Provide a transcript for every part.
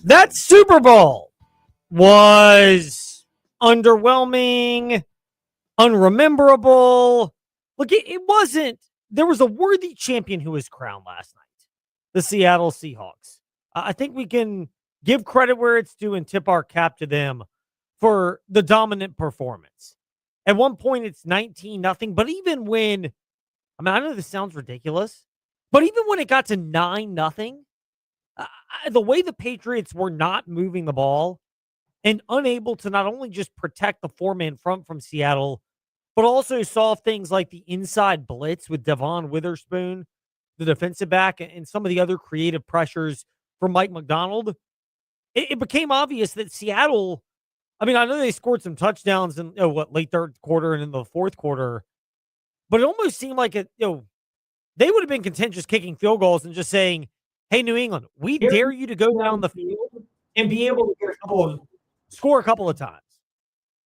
That Super Bowl was underwhelming, unrememberable. Look, it wasn't. There was a worthy champion who was crowned last night, the Seattle Seahawks. I think we can give credit where it's due and tip our cap to them for the dominant performance. At one point, it's 19-0, but even when, I know this sounds ridiculous, but even when it got to 9-0, the way the Patriots were not moving the ball and unable to not only just protect the four-man front from Seattle, but also solve things like the inside blitz with Devon Witherspoon, the defensive back, and some of the other creative pressures from Mike McDonald, it became obvious that Seattle, I know they scored some touchdowns in late third quarter and in the fourth quarter, but it almost seemed like they would have been content just kicking field goals and just saying, "Hey, New England, we dare you to go down the field and be able to score a couple of times."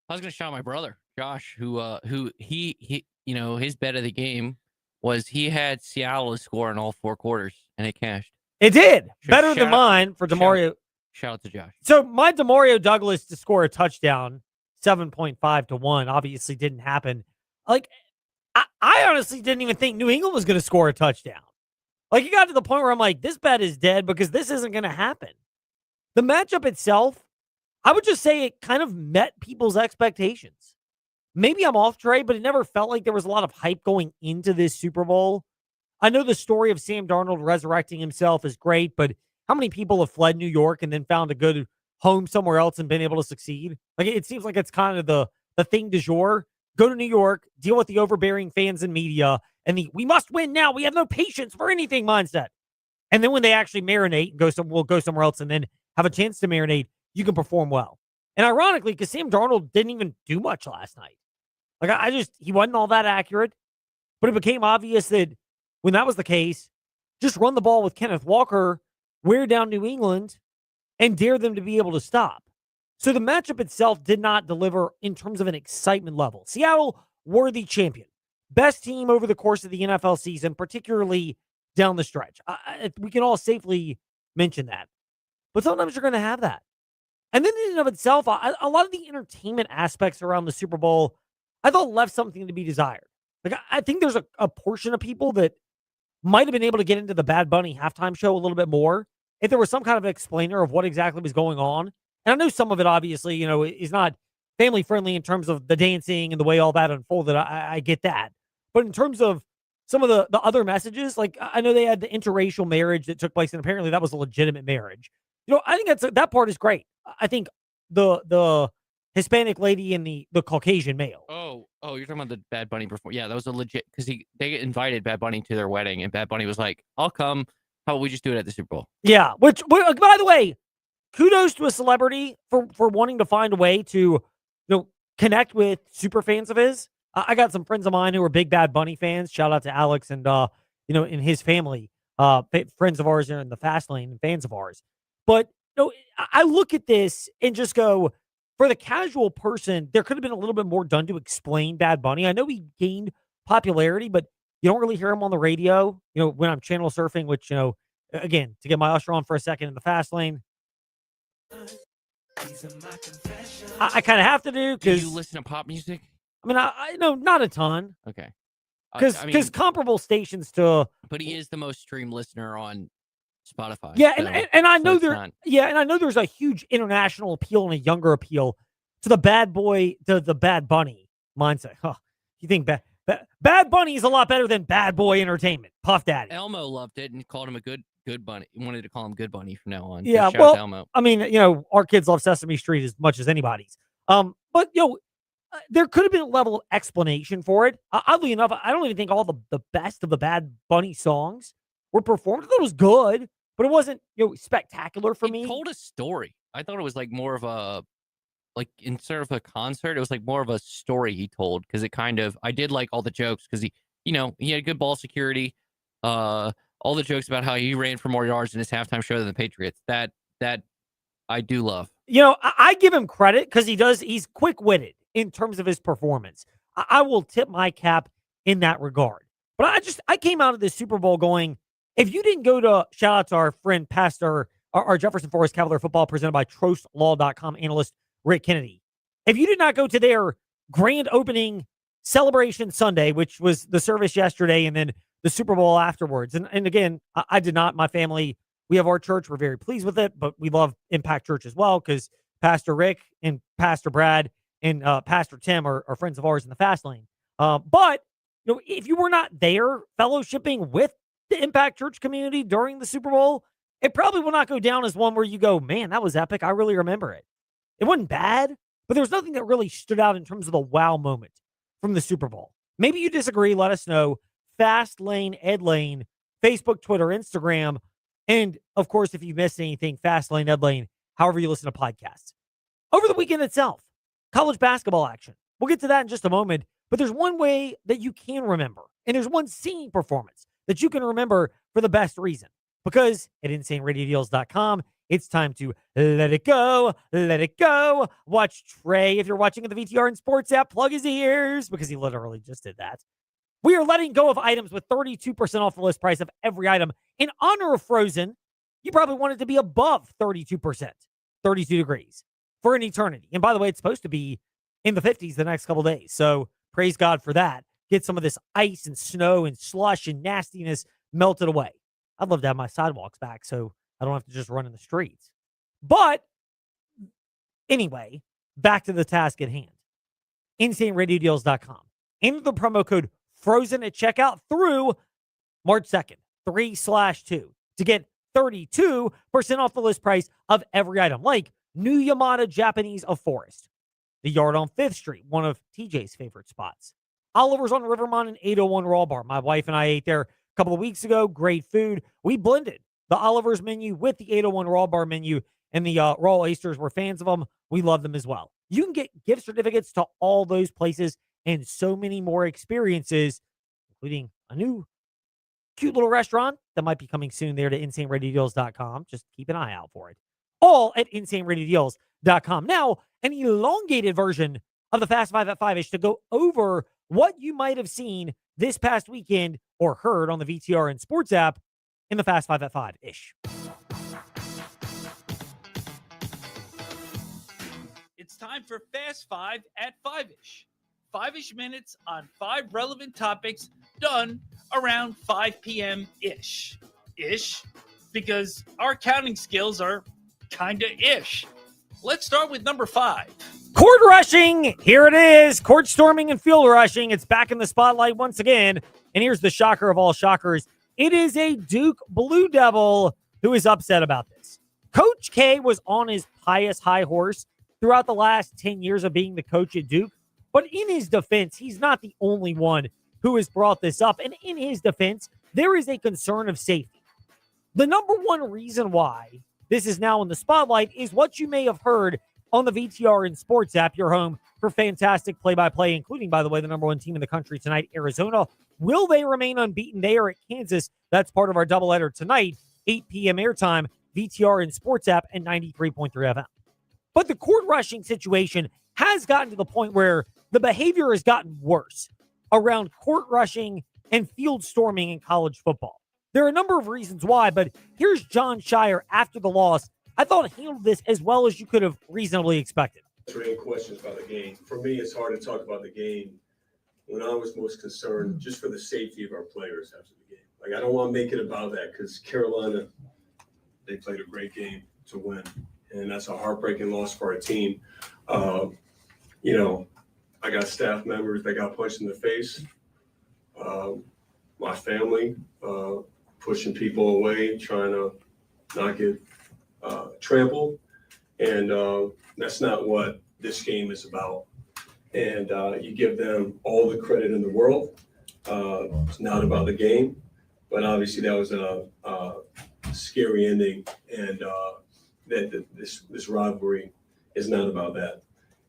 I was going to shout out my brother, Josh, who he his bet of the game was he had Seattle to score in all four quarters, and it cashed. It did. Better than mine for Demario. Shout out to Josh. So my Demario Douglas to score a touchdown, 7.5 to 1, obviously didn't happen. Like, I honestly didn't even think New England was going to score a touchdown. Like, it got to the point where I'm like, this bet is dead because this isn't going to happen. The matchup itself, I would just say it kind of met people's expectations. Maybe I'm off, Trey, but it never felt like there was a lot of hype going into this Super Bowl. I know the story of Sam Darnold resurrecting himself is great, but how many people have fled New York and then found a good home somewhere else and been able to succeed? Like, it seems like it's kind of the thing du jour. Go to New York, deal with the overbearing fans and media, and the "we must win now, we have no patience for anything" mindset. And then when they actually marinate and we'll go somewhere else and then have a chance to marinate, you can perform well. And ironically, because Sam Darnold didn't even do much last night. Like, he wasn't all that accurate, but it became obvious that when that was the case, just run the ball with Kenneth Walker, wear down New England, and dare them to be able to stop. So the matchup itself did not deliver in terms of an excitement level. Seattle, worthy champion. Best team over the course of the NFL season, particularly down the stretch. We can all safely mention that. But sometimes you're going to have that. And then in and of itself, a lot of the entertainment aspects around the Super Bowl, I thought left something to be desired. Like, I think there's a portion of people that might have been able to get into the Bad Bunny halftime show a little bit more if there was some kind of explainer of what exactly was going on. And I know some of it, obviously, is not family friendly in terms of the dancing and the way all that unfolded. I get that. But in terms of some of the other messages, like, I know they had the interracial marriage that took place, and apparently that was a legitimate marriage. I think that part is great. I think the Hispanic lady and the Caucasian male. Oh, you're talking about the Bad Bunny performance. Yeah, that was a legit, because they invited Bad Bunny to their wedding, and Bad Bunny was like, "I'll come. How about we just do it at the Super Bowl?" Yeah, which by the way, kudos to a celebrity for wanting to find a way to connect with super fans of his. I got some friends of mine who are big Bad Bunny fans. Shout out to Alex and in his family, friends of ours are in the fast lane and fans of ours. But I look at this and just go, for the casual person, there could have been a little bit more done to explain Bad Bunny. I know he gained popularity, but you don't really hear him on the radio, when I'm channel surfing, which, again, to get my usher on for a second in the fast lane, I kind of have to do, because you listen to pop music? I know not a ton. Okay. Because comparable stations to... But he is the most streamed listener on Spotify. Yeah, and I know and I know there's a huge international appeal and a younger appeal to the Bad Bunny mindset. Huh. You think Bad Bunny is a lot better than Bad Boy Entertainment? Puff Daddy. Elmo loved it and called him a good bunny. He wanted to call him Good Bunny from now on. Yeah, so shout out to Elmo. Our kids love Sesame Street as much as anybody's. But there could have been a level of explanation for it. Oddly enough, I don't even think all the best of the Bad Bunny songs were performed. I thought it was good, but it wasn't spectacular for me. It told a story. I thought it was like more of a, like, instead of a concert, it was like more of a story he told, because I did like all the jokes, because he had good ball security. All the jokes about how he ran for more yards in his halftime show than the Patriots. That I do love. I give him credit because he's quick-witted in terms of his performance. I will tip my cap in that regard. But I came out of this Super Bowl going, if you didn't go to, shout out to our friend Pastor our Jefferson Forest Cavalier football presented by TrostLaw.com analyst Rick Kennedy. If you did not go to their grand opening celebration Sunday, which was the service yesterday and then the Super Bowl afterwards, and again, I did not. My family, we have our church. We're very pleased with it, but we love Impact Church as well because Pastor Rick and Pastor Brad and Pastor Tim are friends of ours in the fast lane. But if you were not there fellowshipping with the Impact Church community during the Super Bowl, it probably will not go down as one where you go, man, that was epic. I really remember it. It wasn't bad, but there was nothing that really stood out in terms of the wow moment from the Super Bowl. Maybe you disagree. Let us know. Fast Lane, Ed Lane, Facebook, Twitter, Instagram. And of course, if you missed anything, Fast Lane, Ed Lane, however you listen to podcasts. Over the weekend itself, college basketball action. We'll get to that in just a moment. But there's one way that you can remember, and there's one singing performance that you can remember for the best reason. Because at InsaneRadioDeals.com, it's time to let it go, let it go. Watch Trey, if you're watching in the VTR and Sports app, plug his ears, because he literally just did that. We are letting go of items with 32% off the list price of every item. In honor of Frozen, you probably want it to be above 32%, 32 degrees, for an eternity. And by the way, it's supposed to be in the 50s the next couple days. So praise God for that. Get some of this ice and snow and slush and nastiness melted away. I'd love to have my sidewalks back so I don't have to just run in the streets. But anyway, back to the task at hand. InsaneRadioDeals.com. Enter the promo code FROZEN at checkout through March 2nd, 3/2, to get 32% off the list price of every item, like new Yamada Japanese of Forest, the Yard on 5th Street, one of TJ's favorite spots, Oliver's on Rivermont and 801 Raw Bar. My wife and I ate there a couple of weeks ago. Great food. We blended the Oliver's menu with the 801 Raw Bar menu, and the raw oysters. We're fans of them. We love them as well. You can get gift certificates to all those places and so many more experiences, including a new cute little restaurant that might be coming soon there to InsaneRadioDeals.com. Just keep an eye out for it. All at InsaneRadioDeals.com. Now, an elongated version of the Fast Five at 5-ish to go over what you might have seen this past weekend or heard on the VTR and Sports app in the Fast Five at 5-ish. It's time for Fast Five at 5-ish. 5-ish minutes on 5 relevant topics done around 5 p.m.-ish. Ish, because our counting skills are kinda ish. Let's start with number 5. Court rushing. Here it is. Court storming and field rushing. It's back in the spotlight once again. And here's the shocker of all shockers. It is a Duke Blue Devil who is upset about this. Coach K was on his pious high horse throughout the last 10 years of being the coach at Duke. But in his defense, he's not the only one who has brought this up. And in his defense, there is a concern of safety. The number one reason why this is now in the spotlight is what you may have heard on the VTR and Sports app, your home for fantastic play-by-play, including, by the way, the number one team in the country tonight, Arizona. Will they remain unbeaten? They are at Kansas. That's part of our doubleheader tonight, 8 p.m. airtime, VTR and Sports app, and 93.3 FM. But the court rushing situation has gotten to the point where the behavior has gotten worse around court rushing and field storming in college football. There are a number of reasons why, but here's Jon Scheyer after the loss. I thought he handled this as well as you could have reasonably expected. Any questions about the game? For me, it's hard to talk about the game when I was most concerned just for the safety of our players after the game. Like, I don't want to make it about that because Carolina, they played a great game to win, and that's a heartbreaking loss for our team. I got staff members that got punched in the face. My family pushing people away, trying to not get trampled. And that's not what this game is about. And you give them all the credit in the world. It's not about the game, but obviously that was a scary ending, and this rivalry is not about that.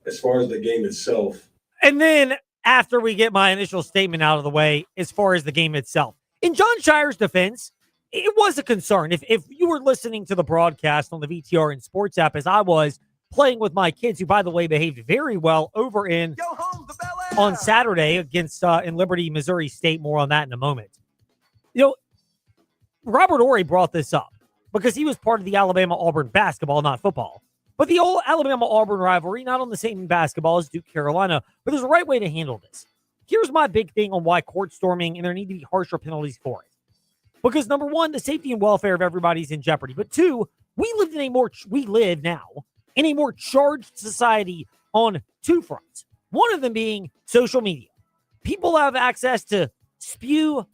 As far as the game itself. And then after we get my initial statement out of the way, as far as the game itself, in Jon Scheyer's defense, it was a concern. If you were listening to the broadcast on the VTR and Sports app, as I was playing with my kids, who, by the way, behaved very well over on Saturday against in Liberty, Missouri State. More on that in a moment. Robert Horry brought this up because he was part of the Alabama-Auburn basketball, not football. But the old Alabama-Auburn rivalry, not on the same basketball as Duke Carolina, but there's a right way to handle this. Here's my big thing on why court storming and there need to be harsher penalties for it. Because number one, the safety and welfare of everybody's in jeopardy. But two, we live now in a more charged society on two fronts. One of them being social media. People have access to spew,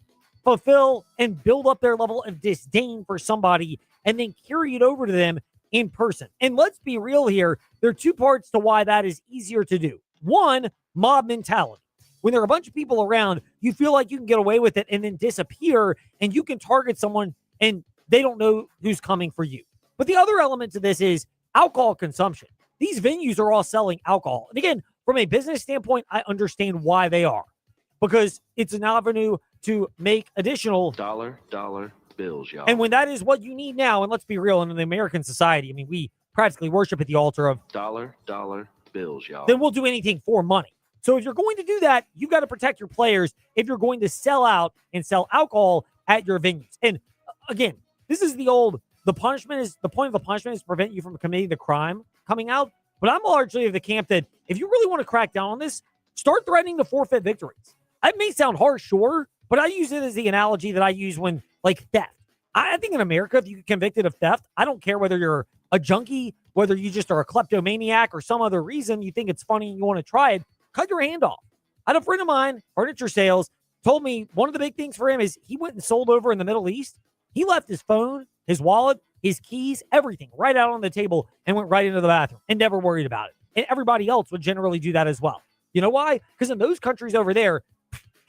fulfill, and build up their level of disdain for somebody and then carry it over to them in person. And let's be real here. There are two parts to why that is easier to do. One, mob mentality. When there are a bunch of people around, you feel like you can get away with it and then disappear, and you can target someone and they don't know who's coming for you. But the other element to this is alcohol consumption. These venues are all selling alcohol. And again, from a business standpoint, I understand why they are. Because it's an avenue to make additional dollar bills, y'all. And when that is what you need now, and let's be real, in the American society, I mean, we practically worship at the altar of dollar bills, y'all. Then we'll do anything for money. So if you're going to do that, you've got to protect your players if you're going to sell out and sell alcohol at your venues. And again, this is the point of the punishment is to prevent you from committing the crime coming out. But I'm largely of the camp that if you really want to crack down on this, start threatening to forfeit victories. That may sound harsh, sure, but I use it as the analogy that I use when, like, theft. I think in America, if you get convicted of theft, I don't care whether you're a junkie, whether you just are a kleptomaniac or some other reason you think it's funny and you want to try it, cut your hand off. I had a friend of mine, furniture sales, told me one of the big things for him is he went and sold over in the Middle East. He left his phone, his wallet, his keys, everything right out on the table and went right into the bathroom and never worried about it. And everybody else would generally do that as well. You know why? Because in those countries over there,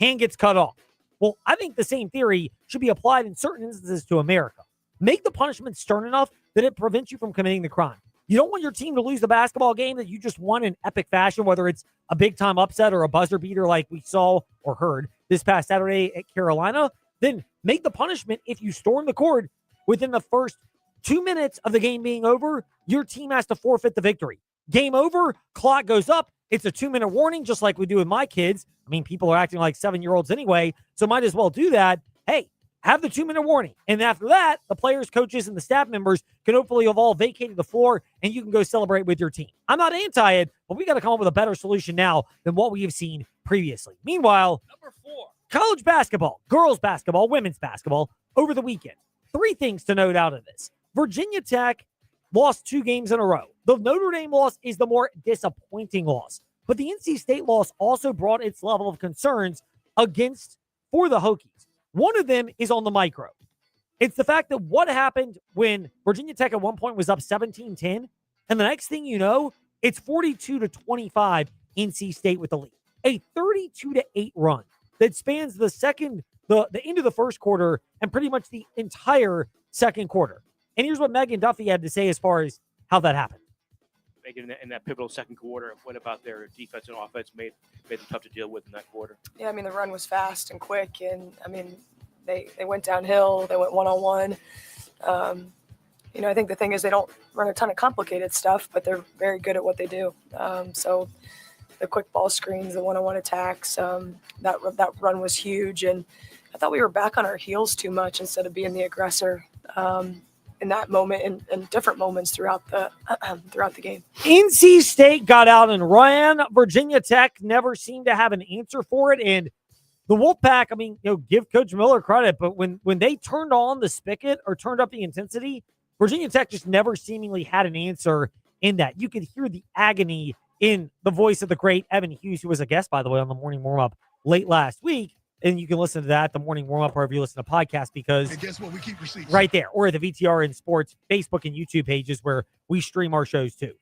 hand gets cut off. Well, I think the same theory should be applied in certain instances to America. Make the punishment stern enough that it prevents you from committing the crime. You don't want your team to lose the basketball game that you just won in epic fashion, whether it's a big-time upset or a buzzer beater like we saw or heard this past Saturday at Carolina. Then make the punishment if you storm the court within the first 2 minutes of the game being over, your team has to forfeit the victory. Game over, clock goes up. It's a 2-minute warning, just like we do with my kids. I mean, people are acting like 7-year-olds anyway, so might as well do that. Hey, have the 2-minute warning. And after that, the players, coaches, and the staff members can hopefully have all vacated the floor and you can go celebrate with your team. I'm not anti it, but we got to come up with a better solution now than what we have seen previously. Meanwhile, Number 4. college basketball, girls basketball, women's basketball over the weekend. 3 things to note out of this. Virginia Tech lost 2 games in a row. The Notre Dame loss is the more disappointing loss. But the NC State loss also brought its level of concerns for the Hokies. One of them is on the micro. It's the fact that what happened when Virginia Tech at one point was up 17-10, and the next thing you know, it's 42-25 NC State with the lead. A 32-8 run that spans the end of the first quarter and pretty much the entire second quarter. And here's what Megan Duffy had to say as far as how that happened. Megan, in that pivotal second quarter, what about their defense and offense made them tough to deal with in that quarter? Yeah, I mean, the run was fast and quick, and, I mean, they went downhill. They went one-on-one. I think the thing is they don't run a ton of complicated stuff, but they're very good at what they do. So the quick ball screens, the one-on-one attacks, that run was huge, and I thought we were back on our heels too much instead of being the aggressor in that moment and different moments throughout the game. NC State got out and ran. Virginia Tech never seemed to have an answer for it. And the Wolfpack, I mean, give Coach Miller credit, but when they turned on the spigot or turned up the intensity, Virginia Tech just never seemingly had an answer in that. You could hear the agony in the voice of the great Evan Hughes, who was a guest, by the way, on the morning warm-up late last week. And you can listen to that, the morning warm-up, wherever you listen to podcasts, because and guess what? We keep receipts. Right there, or the VTR and Sports Facebook and YouTube pages where we stream our shows too.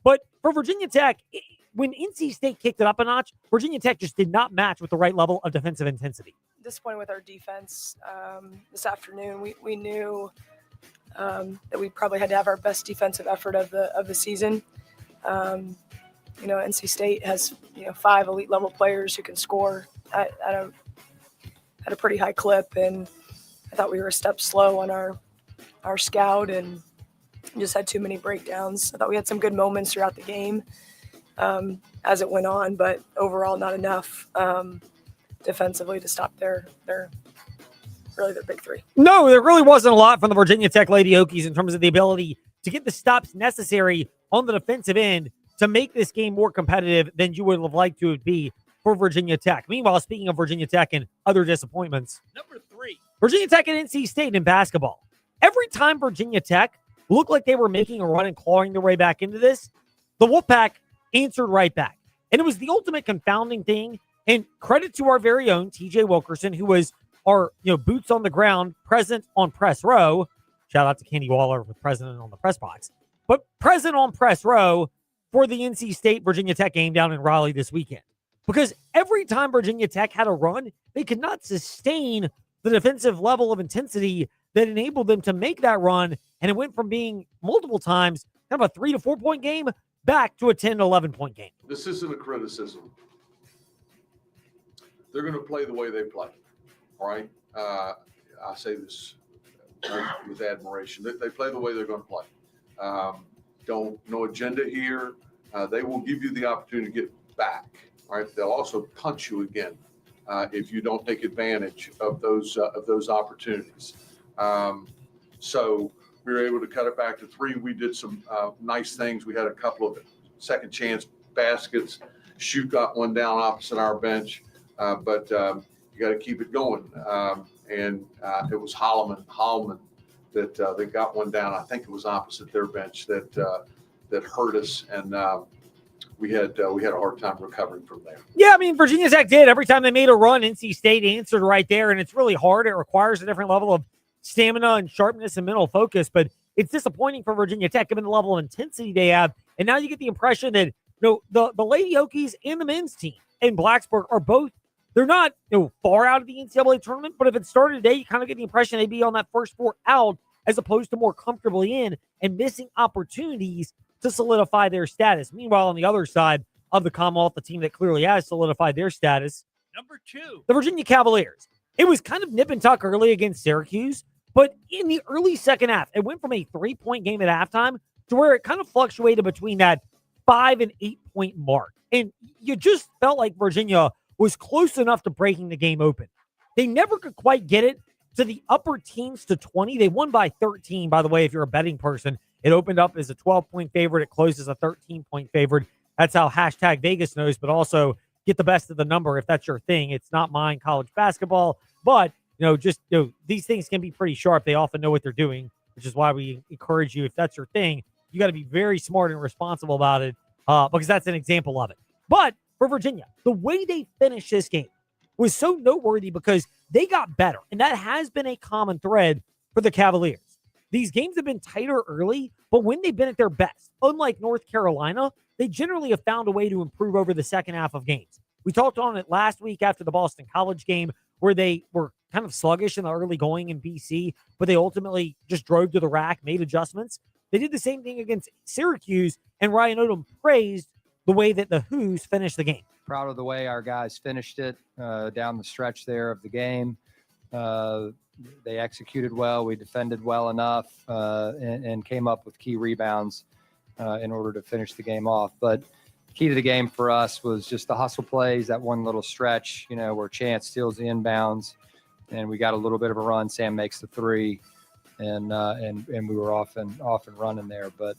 But for Virginia Tech, when NC State kicked it up a notch, Virginia Tech just did not match with the right level of defensive intensity. Disappointed with our defense this afternoon. We knew that we probably had to have our best defensive effort of the season. NC State has 5 elite level players who can score at a pretty high clip, and I thought we were a step slow on our scout and just had too many breakdowns. I thought we had some good moments throughout the game as it went on, but overall not enough defensively to stop their really their big three. No, there really wasn't a lot from the Virginia Tech Lady Hokies in terms of the ability to get the stops necessary on the defensive end to make this game more competitive than you would have liked to be for Virginia Tech. Meanwhile, speaking of Virginia Tech and other disappointments, Number 3. Virginia Tech and NC State in basketball. Every time Virginia Tech looked like they were making a run and clawing their way back into this, the Wolfpack answered right back. And it was the ultimate confounding thing. And credit to our very own TJ Wilkerson, who was our boots on the ground, present on press row. Shout out to Candy Waller with president on the press box. But present on press row for the NC State Virginia Tech game down in Raleigh this weekend. Because every time Virginia Tech had a run, they could not sustain the defensive level of intensity that enabled them to make that run. And it went from being multiple times kind of a 3 to 4 point game back to a 10 to 11 point game. This isn't a criticism. They're going to play the way they play. All right. I say this with admiration. They play the way they're going to play. No agenda here. They will give you the opportunity to get back. All right. They'll also punch you again if you don't take advantage of those opportunities. So we were able to cut it back to 3. We did some nice things. We had a couple of second chance baskets. Shoot got one down opposite our bench, but you got to keep it going. And it was Holloman that got one down. I think it was opposite their bench that hurt us, and we had a hard time recovering from there. Yeah, I mean, Virginia Tech did. Every time they made a run, NC State answered right there, and it's really hard. It requires a different level of stamina and sharpness and mental focus, but it's disappointing for Virginia Tech given the level of intensity they have. And now you get the impression that the Lady Hokies and the men's team in Blacksburg are both, they're not far out of the NCAA tournament, but if it started today, you kind of get the impression they'd be on that first 4 out as opposed to more comfortably in and missing opportunities to solidify their status. Meanwhile, on the other side of the Commonwealth, the team that clearly has solidified their status, Number 2. the Virginia Cavaliers. It was kind of nip and tuck early against Syracuse, but in the early second half, it went from a 3-point game at halftime to where it kind of fluctuated between that 5 and 8 point mark. And you just felt like Virginia was close enough to breaking the game open. They never could quite get it to the upper teens to 20. They won by 13, by the way, if you're a betting person. It opened up as a 12-point favorite. It closed as a 13-point favorite. That's how hashtag Vegas knows, but also get the best of the number if that's your thing. It's not mine, college basketball, but these things can be pretty sharp. They often know what they're doing, which is why we encourage you, if that's your thing, you got to be very smart and responsible about it because that's an example of it. But for Virginia, the way they finished this game was so noteworthy because they got better, and that has been a common thread for the Cavaliers. These games have been tighter early, but when they've been at their best, unlike North Carolina, they generally have found a way to improve over the second half of games. We talked on it last week after the Boston College game where they were kind of sluggish in the early going in BC, but they ultimately just drove to the rack, made adjustments. They did the same thing against Syracuse, and Ryan Odom praised the way that the Hoos finished the game. Proud of the way our guys finished it down the stretch there of the game. They executed well. We defended well enough and came up with key rebounds in order to finish the game off. But key to the game for us was just the hustle plays, that one little stretch, where Chance steals the inbounds, and we got a little bit of a run. Sam makes the 3, and we were off and running there. But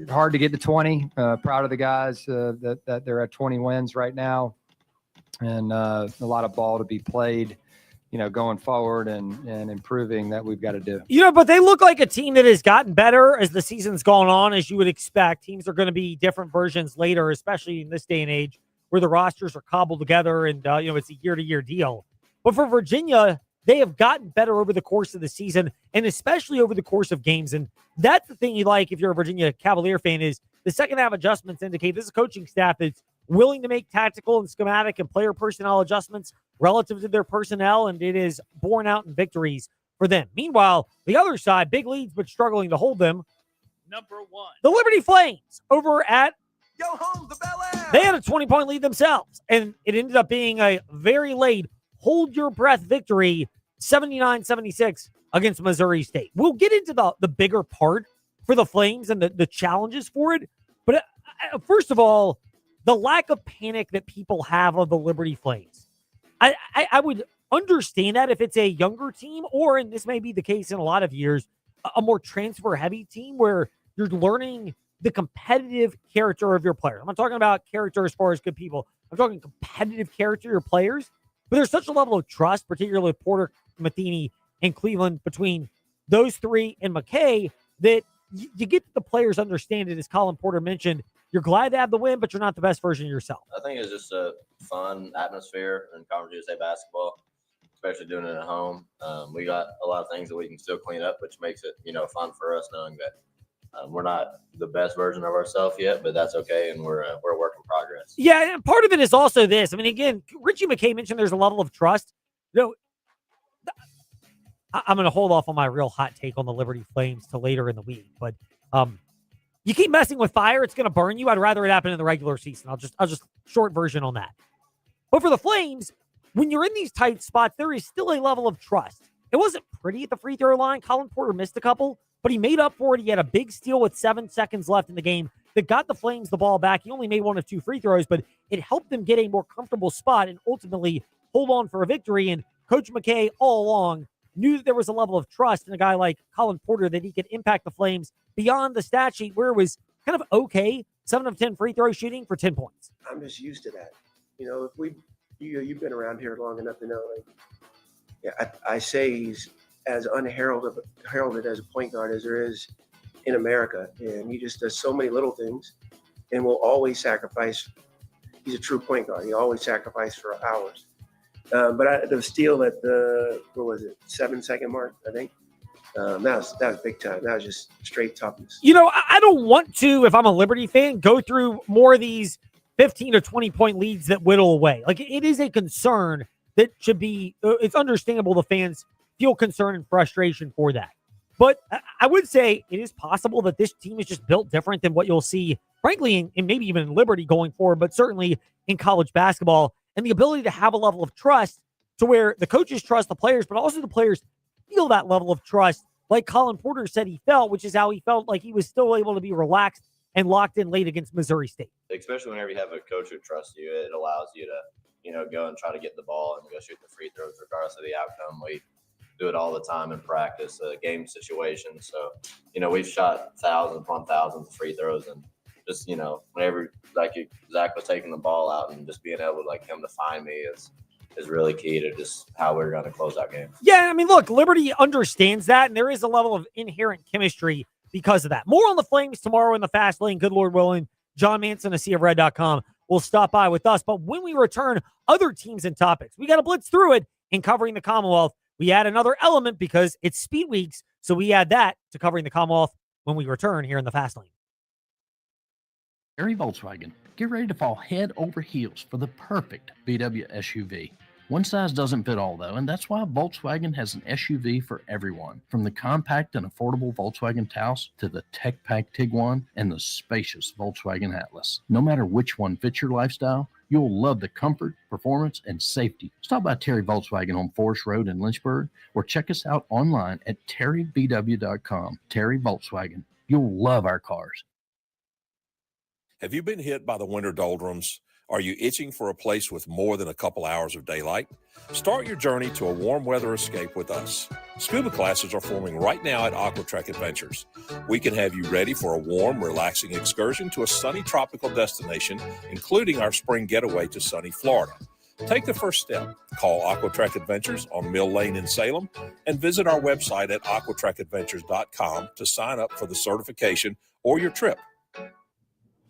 hard to get to 20. Proud of the guys that they're at 20 wins right now, and a lot of ball to be played. Going forward and improving that we've got to do. But they look like a team that has gotten better as the season's gone on, as you would expect. Teams are going to be different versions later, especially in this day and age where the rosters are cobbled together and, it's a year-to-year deal. But for Virginia, they have gotten better over the course of the season and especially over the course of games. And that's the thing you like if you're a Virginia Cavalier fan is the second half adjustments indicate this is a coaching staff that's willing to make tactical and schematic and player personnel adjustments relative to their personnel, and it is borne out in victories for them. Meanwhile, the other side, big leads but struggling to hold them. Number 1. The Liberty Flames over at Go home, the Bel Air. They had a 20-point lead themselves, and it ended up being a very late hold-your-breath victory, 79-76 against Missouri State. We'll get into the bigger part for the Flames and the challenges for it, but first of all, the lack of panic that people have of the Liberty Flames. I would understand that if it's a younger team, or, and this may be the case in a lot of years, a more transfer-heavy team where you're learning the competitive character of your players. I'm not talking about character as far as good people. I'm talking competitive character of your players. But there's such a level of trust, particularly with Porter, Matheny, and Cleveland, between those three and McKay, that you get the players understand it. As Colin Porter mentioned, you're glad to have the win, but you're not the best version of yourself. I think it's just a fun atmosphere in Conference USA basketball, especially doing it at home. We got a lot of things that we can still clean up, which makes it, fun for us, knowing that we're not the best version of ourselves yet, but that's okay, and we're a work in progress. Yeah, and part of it is also this. I mean, again, Richie McKay mentioned there's a level of trust. I'm going to hold off on my real hot take on the Liberty Flames to later in the week, but you keep messing with fire, it's going to burn you. I'd rather it happen in the regular season. I'll just short version on that. But for the Flames, when you're in these tight spots, there is still a level of trust. It wasn't pretty at the free throw line. Colin Porter missed a couple, but he made up for it. He had a big steal with 7 seconds left in the game that got the Flames the ball back. He only made 1 of 2 free throws, but it helped them get a more comfortable spot and ultimately hold on for a victory. And Coach McKay all along knew that there was a level of trust in a guy like Colin Porter that he could impact the Flames beyond the stat sheet, where it was kind of okay, 7 of 10 free throw shooting for 10 points. I'm just used to that. If you've been around here long enough to know, I say he's as unheralded as a point guard as there is in America. And he just does so many little things and will always sacrifice. He's a true point guard. He always sacrificed for hours. But the steal at the 7-second mark, I think, that was big time. That was just straight toughness. I don't want to, if I'm a Liberty fan, go through more of these 15 or 20 point leads that whittle away. Like, it is a concern that should be, it's understandable the fans feel concern and frustration for that. But I would say it is possible that this team is just built different than what you'll see, frankly, and maybe even in Liberty going forward, but certainly in college basketball. And the ability to have a level of trust to where the coaches trust the players, but also the players feel that level of trust, like Colin Porter said he felt, which is how he felt like he was still able to be relaxed and locked in late against Missouri State. Especially whenever you have a coach who trusts you, it allows you to, go and try to get the ball and go shoot the free throws regardless of the outcome. We do it all the time in practice, game situations. So, we've shot thousands upon thousands of free throws, and just, whenever Zach was taking the ball out and just being able to him to find me is really key to just how we're going to close out games. Yeah, I mean, look, Liberty understands that, and there is a level of inherent chemistry because of that. More on the Flames tomorrow in the Fast Lane. Good Lord willing, John Manson of SeaofRed.com will stop by with us. But when we return, other teams and topics. We got to blitz through it in covering the Commonwealth. We add another element because it's Speed Weeks, so we add that to covering the Commonwealth when we return here in the Fast Lane. Terry Volkswagen, get ready to fall head over heels for the perfect VW SUV. One size doesn't fit all, though, and that's why Volkswagen has an SUV for everyone. From the compact and affordable Volkswagen Taos to the tech-packed Tiguan and the spacious Volkswagen Atlas. No matter which one fits your lifestyle, you'll love the comfort, performance, and safety. Stop by Terry Volkswagen on Forest Road in Lynchburg or check us out online at terryvw.com. Terry Volkswagen. You'll love our cars. Have you been hit by the winter doldrums? Are you itching for a place with more than a couple hours of daylight? Start your journey to a warm weather escape with us. Scuba classes are forming right now at Aquatrek Adventures. We can have you ready for a warm, relaxing excursion to a sunny tropical destination, including our spring getaway to sunny Florida. Take the first step. Call Aquatrek Adventures on Mill Lane in Salem and visit our website at aquatrekadventures.com to sign up for the certification or your trip.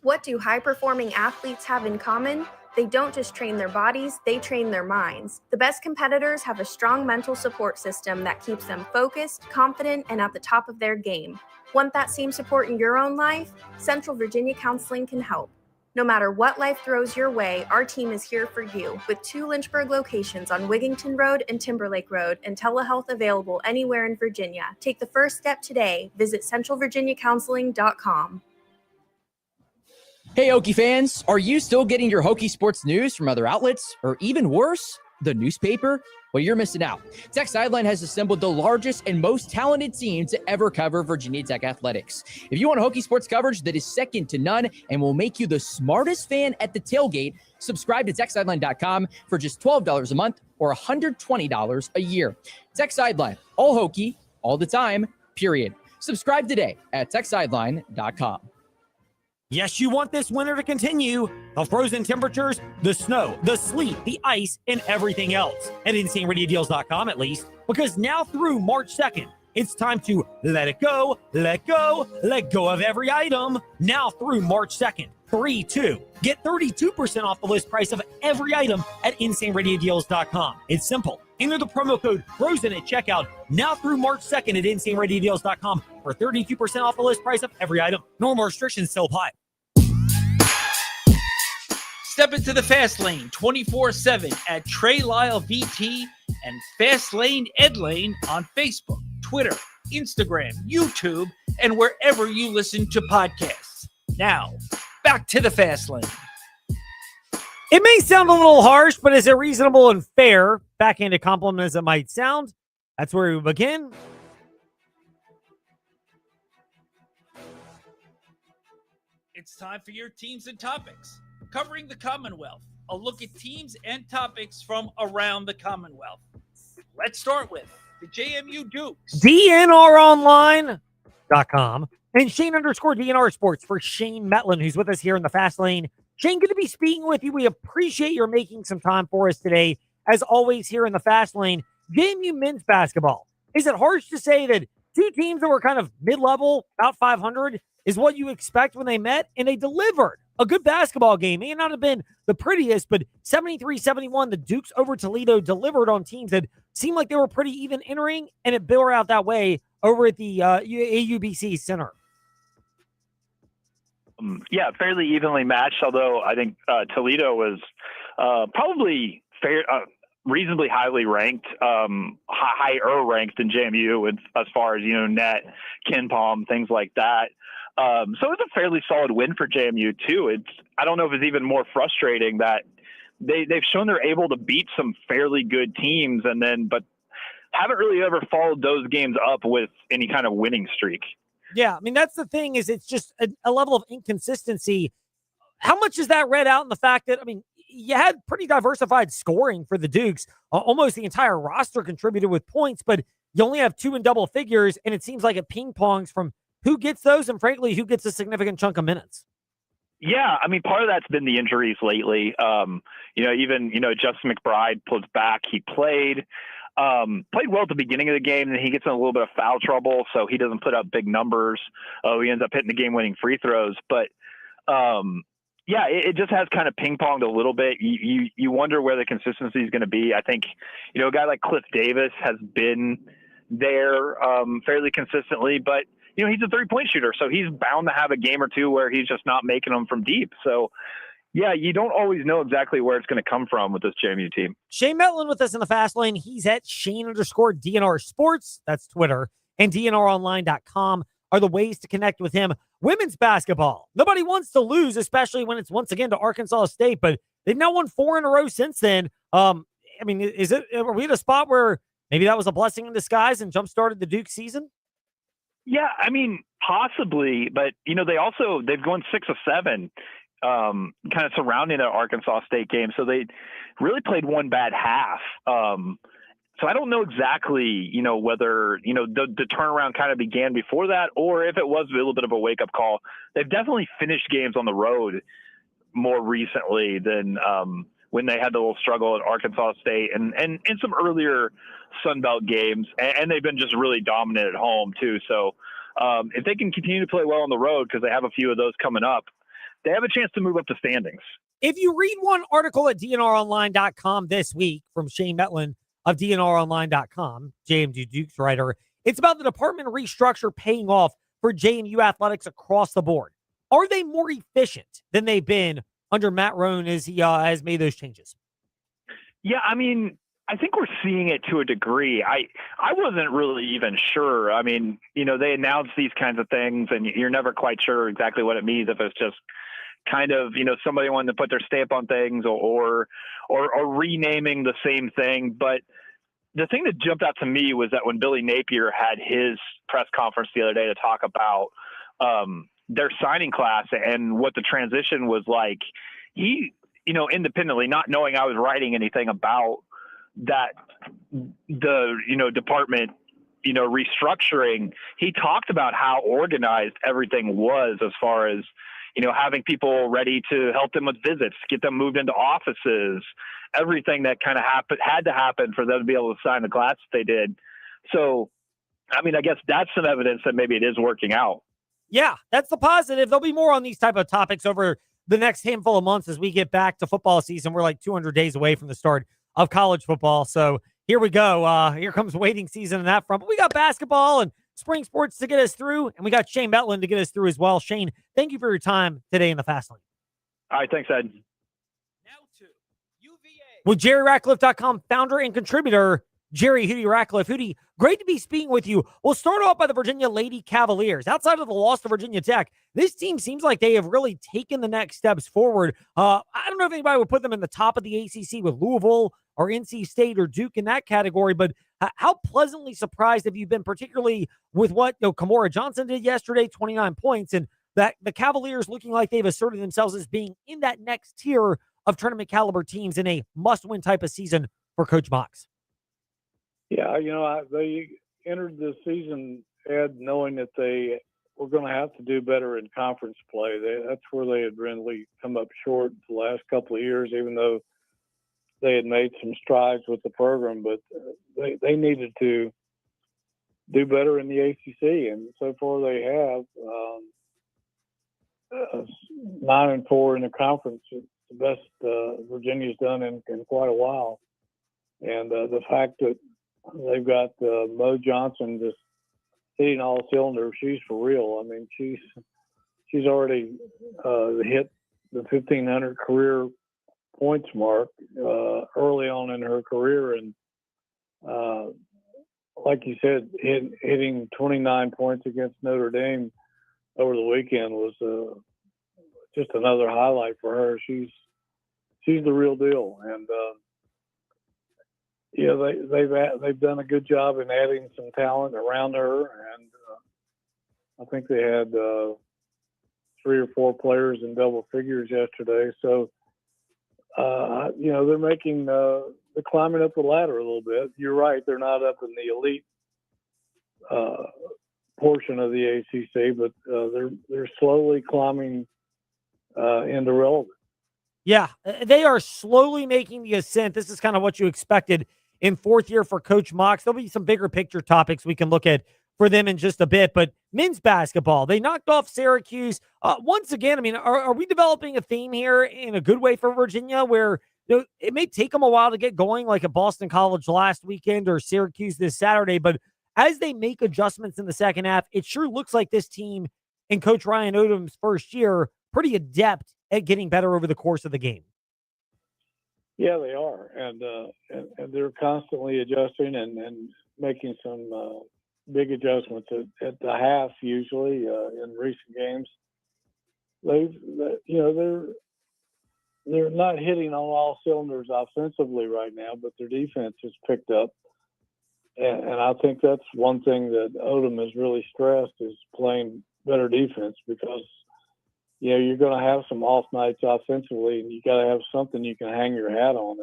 What do high-performing athletes have in common? They don't just train their bodies, they train their minds. The best competitors have a strong mental support system that keeps them focused, confident, and at the top of their game. Want that same support in your own life? Central Virginia Counseling can help. No matter what life throws your way, our team is here for you with 2 Lynchburg locations on Wigington Road and Timberlake Road and telehealth available anywhere in Virginia. Take the first step today. Visit centralvirginiacounseling.com. Hey, Hokie fans, are you still getting your Hokie sports news from other outlets, or even worse, the newspaper? Well, you're missing out. Tech Sideline has assembled the largest and most talented team to ever cover Virginia Tech athletics. If you want Hokie sports coverage that is second to none and will make you the smartest fan at the tailgate, subscribe to TechSideline.com for just $12 a month or $120 a year. Tech Sideline, all Hokie, all the time, period. Subscribe today at TechSideline.com. Yes, you want this winter to continue. The frozen temperatures, the snow, the sleet, the ice, and everything else. At InsaneRadioDeals.com at least, because now through March 2nd, it's time to let it go, let go, let go of every item. Now through March 2nd, 3-2. Get 32% off the list price of every item at InsaneRadioDeals.com. It's simple. Enter the promo code FROZEN at checkout now through March 2nd at InsaneRadioDeals.com for 32% off the list price of every item. Normal restrictions still apply. Step into the Fast Lane 24/7 at Trey Lyle VT and Fast Lane Ed Lane on Facebook, Twitter, Instagram, YouTube, and wherever you listen to podcasts. Now, back to the Fast Lane. It may sound a little harsh, but is it reasonable and fair? Backhanded compliment as it might sound. That's where we begin. It's time for your teams and topics. Covering the Commonwealth, a look at teams and topics from around the Commonwealth. Let's start with the JMU Dukes. DNRonline.com and Shane_DNR Sports for Shane Metlin, who's with us here in the Fast Lane. Shane, good to be speaking with you. We appreciate your making some time for us today. As always, here in the Fast Lane, JMU men's basketball. Is it harsh to say that two teams that were kind of mid-level, about 500, is what you expect when they met? And they delivered a good basketball game. It may not have been the prettiest, but 73-71, the Dukes over Toledo delivered on teams that seemed like they were pretty even entering, and it bore out that way over at the AUBC Center. Yeah, fairly evenly matched, although I think Toledo was probably reasonably highly ranked, higher ranked than JMU as far as, net, KenPom, things like that. So it's a fairly solid win for JMU too. I don't know if it's even more frustrating that they've shown they're able to beat some fairly good teams but haven't really ever followed those games up with any kind of winning streak. Yeah, I mean, that's the thing, is it's just a level of inconsistency. How much is that read out in the fact that, you had pretty diversified scoring for the Dukes. Almost the entire roster contributed with points, but you only have two in double figures, and it seems like it ping-pongs from who gets those and, frankly, who gets a significant chunk of minutes. Yeah, part of that's been the injuries lately. Even Justin McBride pulled back. He played well at the beginning of the game, and then he gets in a little bit of foul trouble, so he doesn't put up big numbers. He ends up hitting the game-winning free throws. But, it just has kind of ping-ponged a little bit. You wonder where the consistency is going to be. I think, a guy like Cliff Davis has been there fairly consistently, but, he's a three-point shooter, so he's bound to have a game or two where he's just not making them from deep. So, yeah, you don't always know exactly where it's going to come from with this JMU team. Shane Metlin with us in the Fast Lane. He's at Shane_DNR Sports. That's Twitter. And DNRonline.com are the ways to connect with him. Women's basketball. Nobody wants to lose, especially when it's once again to Arkansas State, but they've now won 4 in a row since then. Are we at a spot where maybe that was a blessing in disguise and jump-started the Duke season? Yeah, possibly, but they've gone 6 of 7. Kind of surrounding an Arkansas State game. So they really played one bad half. So I don't know exactly, whether, the turnaround kind of began before that or if it was a little bit of a wake-up call. They've definitely finished games on the road more recently than when they had the little struggle at Arkansas State and in some earlier Sun Belt games. And they've been just really dominant at home, too. So if they can continue to play well on the road, because they have a few of those coming up, they have a chance to move up the standings. If you read one article at DNRonline.com this week from Shane Metlin of DNRonline.com, JMU Dukes writer, it's about the department restructure paying off for JMU athletics across the board. Are they more efficient than they've been under Matt Roan as he has made those changes? Yeah, I think we're seeing it to a degree. I wasn't really even sure. They announce these kinds of things, and you're never quite sure exactly what it means, if it's just kind of, somebody wanting to put their stamp on things or renaming the same thing. But the thing that jumped out to me was that when Billy Napier had his press conference the other day to talk about their signing class and what the transition was like, he, independently, not knowing I was writing anything about that, the department, restructuring, he talked about how organized everything was as far as, having people ready to help them with visits, get them moved into offices, everything that kind of had to happen for them to be able to sign the class that they did. So, I mean, I guess that's some evidence that maybe it is working out. Yeah, that's the positive. There'll be more on these type of topics over the next handful of months as we get back to football season. We're like 200 days away from the start of college football. So here we go. Here comes waiting season on that front. But we got basketball and spring sports to get us through, and we got Shane Betlin to get us through as well. Shane, thank you for your time today in the Fast Lane. All right, thanks, Ed. With JerryRatcliffe.com founder and contributor, Jerry Hootie Ratcliffe. Hootie, great to be speaking with you. We'll start off by the Virginia Lady Cavaliers. Outside of the loss to Virginia Tech, this team seems like they have really taken the next steps forward. I don't know if anybody would put them in the top of the ACC with Louisville or NC State or Duke in that category, but how pleasantly surprised have you been, particularly with what Kamora Johnson did yesterday, 29 points, and that the Cavaliers looking like they've asserted themselves as being in that next tier of tournament caliber teams in a must-win type of season for Coach Mox? Yeah, they entered the season, Ed, knowing that they were going to have to do better in conference play. That's where they had really come up short the last couple of years, even though they had made some strides with the program. But they needed to do better in the ACC, and so far they have. 9-4 in the conference. It's the best Virginia's done in quite a while. And the fact that they've got Mo Johnson just hitting all cylinders, she's for real. I mean, she's already hit the 1,500 career points mark early on in her career. And like you said, hitting 29 points against Notre Dame over the weekend was just another highlight for her. She's the real deal, and they've done a good job in adding some talent around her, and I think they had 3 or 4 players in double figures yesterday. So they're making they're climbing up the ladder a little bit. You're right; they're not up in the elite portion of the ACC, but they're slowly climbing into relevance. Yeah, they are slowly making the ascent. This is kind of what you expected in fourth year for Coach Mox. There'll be some bigger picture topics we can look at for them in just a bit, but men's basketball, they knocked off Syracuse. Once again, I mean, are we developing a theme here in a good way for Virginia where it may take them a while to get going, like at Boston College last weekend or Syracuse this Saturday, but as they make adjustments in the second half, it sure looks like this team in Coach Ryan Odom's first year, pretty adept at getting better over the course of the game. Yeah, they are, and they're constantly adjusting and making some big adjustments at the half. Usually, in recent games, they're not hitting on all cylinders offensively right now, but their defense has picked up, and I think that's one thing that Odom has really stressed is playing better defense, because you're going to have some off nights offensively, and you got to have something you can hang your hat on.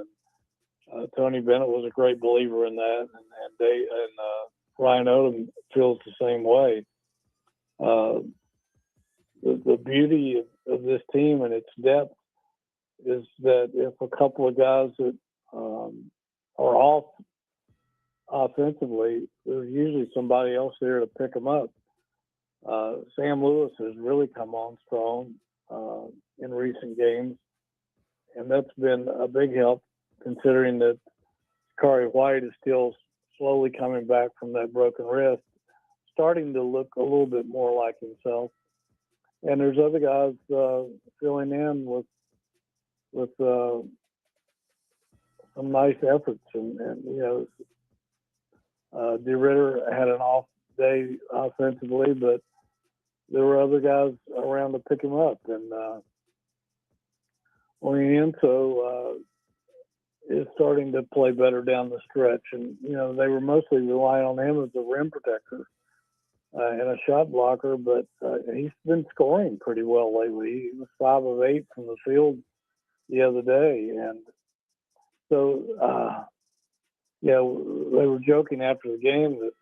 And Tony Bennett was a great believer in that, and Ryan Odom feels the same way. The beauty of this team and its depth is that if a couple of guys that are off offensively, there's usually somebody else there to pick them up. Sam Lewis has really come on strong in recent games, and that's been a big help considering that Kari White is still slowly coming back from that broken wrist, starting to look a little bit more like himself. And there's other guys filling in with some nice efforts, and DeRitter had an off day offensively, but there were other guys around to pick him up. And Orienzo is starting to play better down the stretch. And, they were mostly relying on him as a rim protector and a shot blocker, but he's been scoring pretty well lately. He was 5 of 8 from the field the other day. And so, they were joking after the game that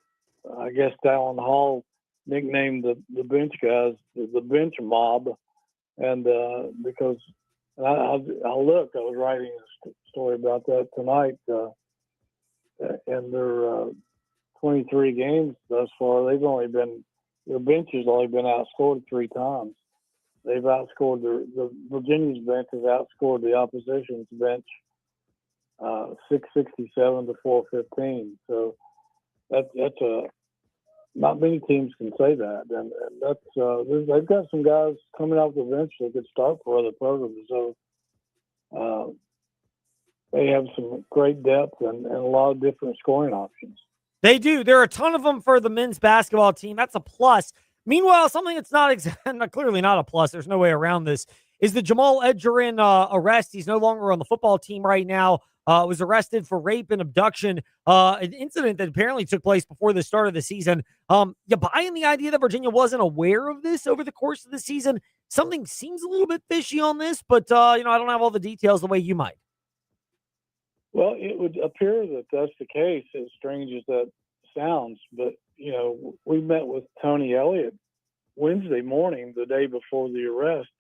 I guess Dallin Hall nicknamed the bench guys the bench mob. And because I looked, I was writing a story about that tonight, and their 23 games thus far, their bench has only been outscored 3 times. They've outscored the Virginia's bench has outscored the opposition's bench 667 to 415. So that's not many teams can say that, and that's they've got some guys coming off the bench that could start for other programs. So they have some great depth and a lot of different scoring options. They do. There are a ton of them for the men's basketball team. That's a plus. Meanwhile, something that's clearly not a plus, there's no way around this, is the Jamal Edgerrin arrest. He's no longer on the football team right now. Was arrested for rape and abduction, an incident that apparently took place before the start of the season. You buying the idea that Virginia wasn't aware of this over the course of the season? Something seems a little bit fishy on this, but I don't have all the details the way you might. Well, it would appear that that's the case, as strange as that sounds. But, we met with Tony Elliott Wednesday morning, the day before the arrest,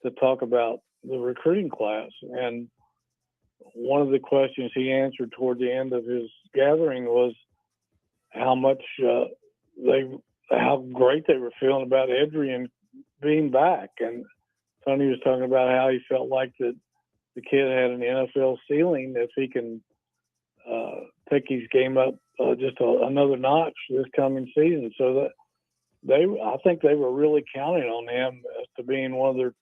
to talk about the recruiting class. And one of the questions he answered toward the end of his gathering was how much how great they were feeling about Edgerrin being back. And Tony was talking about how he felt like that the kid had an NFL ceiling if he can take his game up just another notch this coming season. So that I think they were really counting on him as to being one of their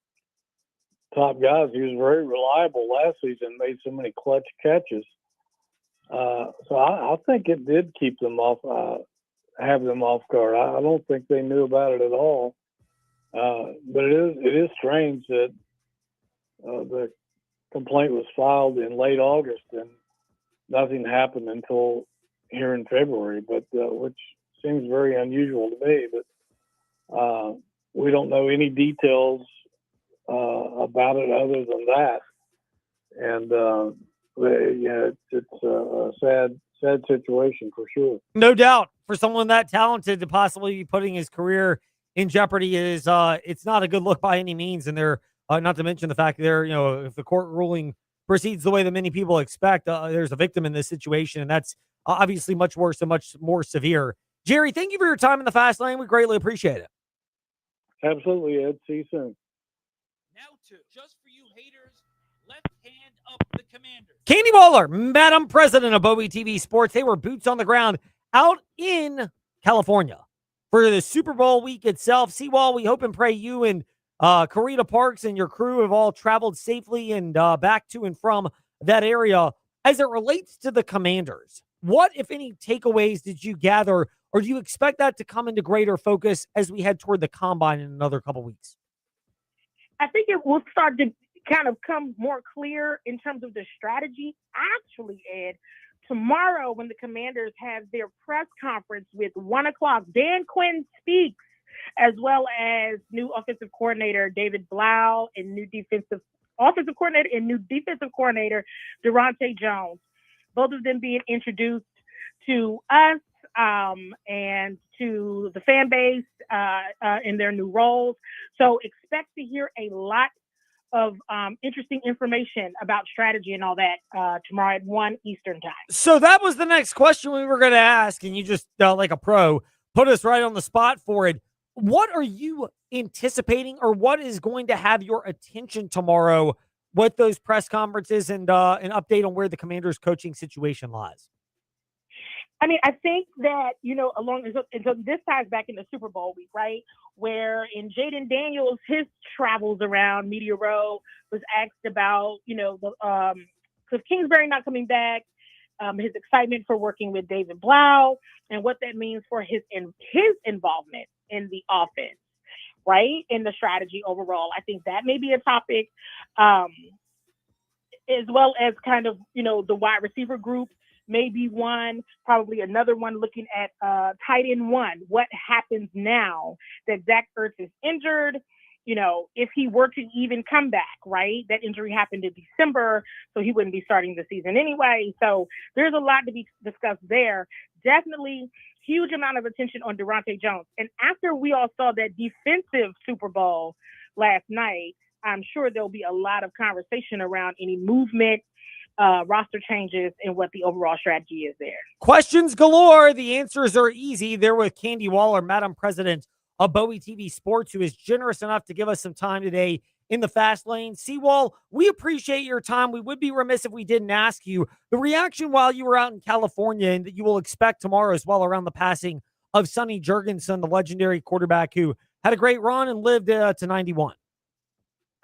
top guys. He was very reliable last season, made so many clutch catches. So I think it did keep them off, have them off guard. I don't think they knew about it at all. But it is strange that the complaint was filed in late August and nothing happened until here in February, but which seems very unusual to me. But we don't know any details about it other than that. And it's a sad situation for sure. No doubt, for someone that talented to possibly be putting his career in jeopardy is it's not a good look by any means. And they're not to mention the fact that if the court ruling proceeds the way that many people expect, there's a victim in this situation, and that's obviously much worse and much more severe. Jerry, thank you for your time in the Fast Lane. We greatly appreciate it. Absolutely, Ed. See you soon. Now to just for you haters, left hand up the Commanders. Candy Waller, Madam President of Bowie TV Sports. They were boots on the ground out in California for the Super Bowl week itself. Seawall, we hope and pray you and Karita Parks and your crew have all traveled safely and back to and from that area. As it relates to the Commanders, what, if any, takeaways did you gather, or do you expect that to come into greater focus as we head toward the Combine in another couple weeks? I think it will start to kind of come more clear in terms of the strategy. Actually, Ed, tomorrow when the Commanders have their press conference with 1:00, Dan Quinn speaks, as well as new offensive coordinator David Blau and new defensive coordinator Durante Jones. Both of them being introduced to us and to the fan base in their new roles. So expect to hear a lot of interesting information about strategy and all that tomorrow at 1 Eastern time. So that was the next question we were going to ask, and you just, like a pro, put us right on the spot for it. What are you anticipating, or what is going to have your attention tomorrow with those press conferences and an update on where the Commanders' coaching situation lies? I mean, I think that, so this ties back into Super Bowl week, right? Where in Jaden Daniels, his travels around Media Row was asked about, Cliff Kingsbury not coming back, his excitement for working with David Blau, and what that means for his involvement in the offense, right? In the strategy overall. I think that may be a topic. as well as kind of, the wide receiver group, maybe one, probably another one looking at tight end one. What happens now that Zach Ertz is injured? If he were to even come back, right? That injury happened in December, so he wouldn't be starting the season anyway. So there's a lot to be discussed there. Definitely huge amount of attention on Durante Jones. And after we all saw that defensive Super Bowl last night, I'm sure there'll be a lot of conversation around any movement, roster changes, and what the overall strategy is there. Questions galore. The answers are easy. They're with Candy Waller, Madam President of Bowie TV Sports, who is generous enough to give us some time today in the fast lane. Seawall, we appreciate your time. We would be remiss if we didn't ask you the reaction while you were out in California and that you will expect tomorrow as well around the passing of Sonny Jurgensen, the legendary quarterback who had a great run and lived to 91.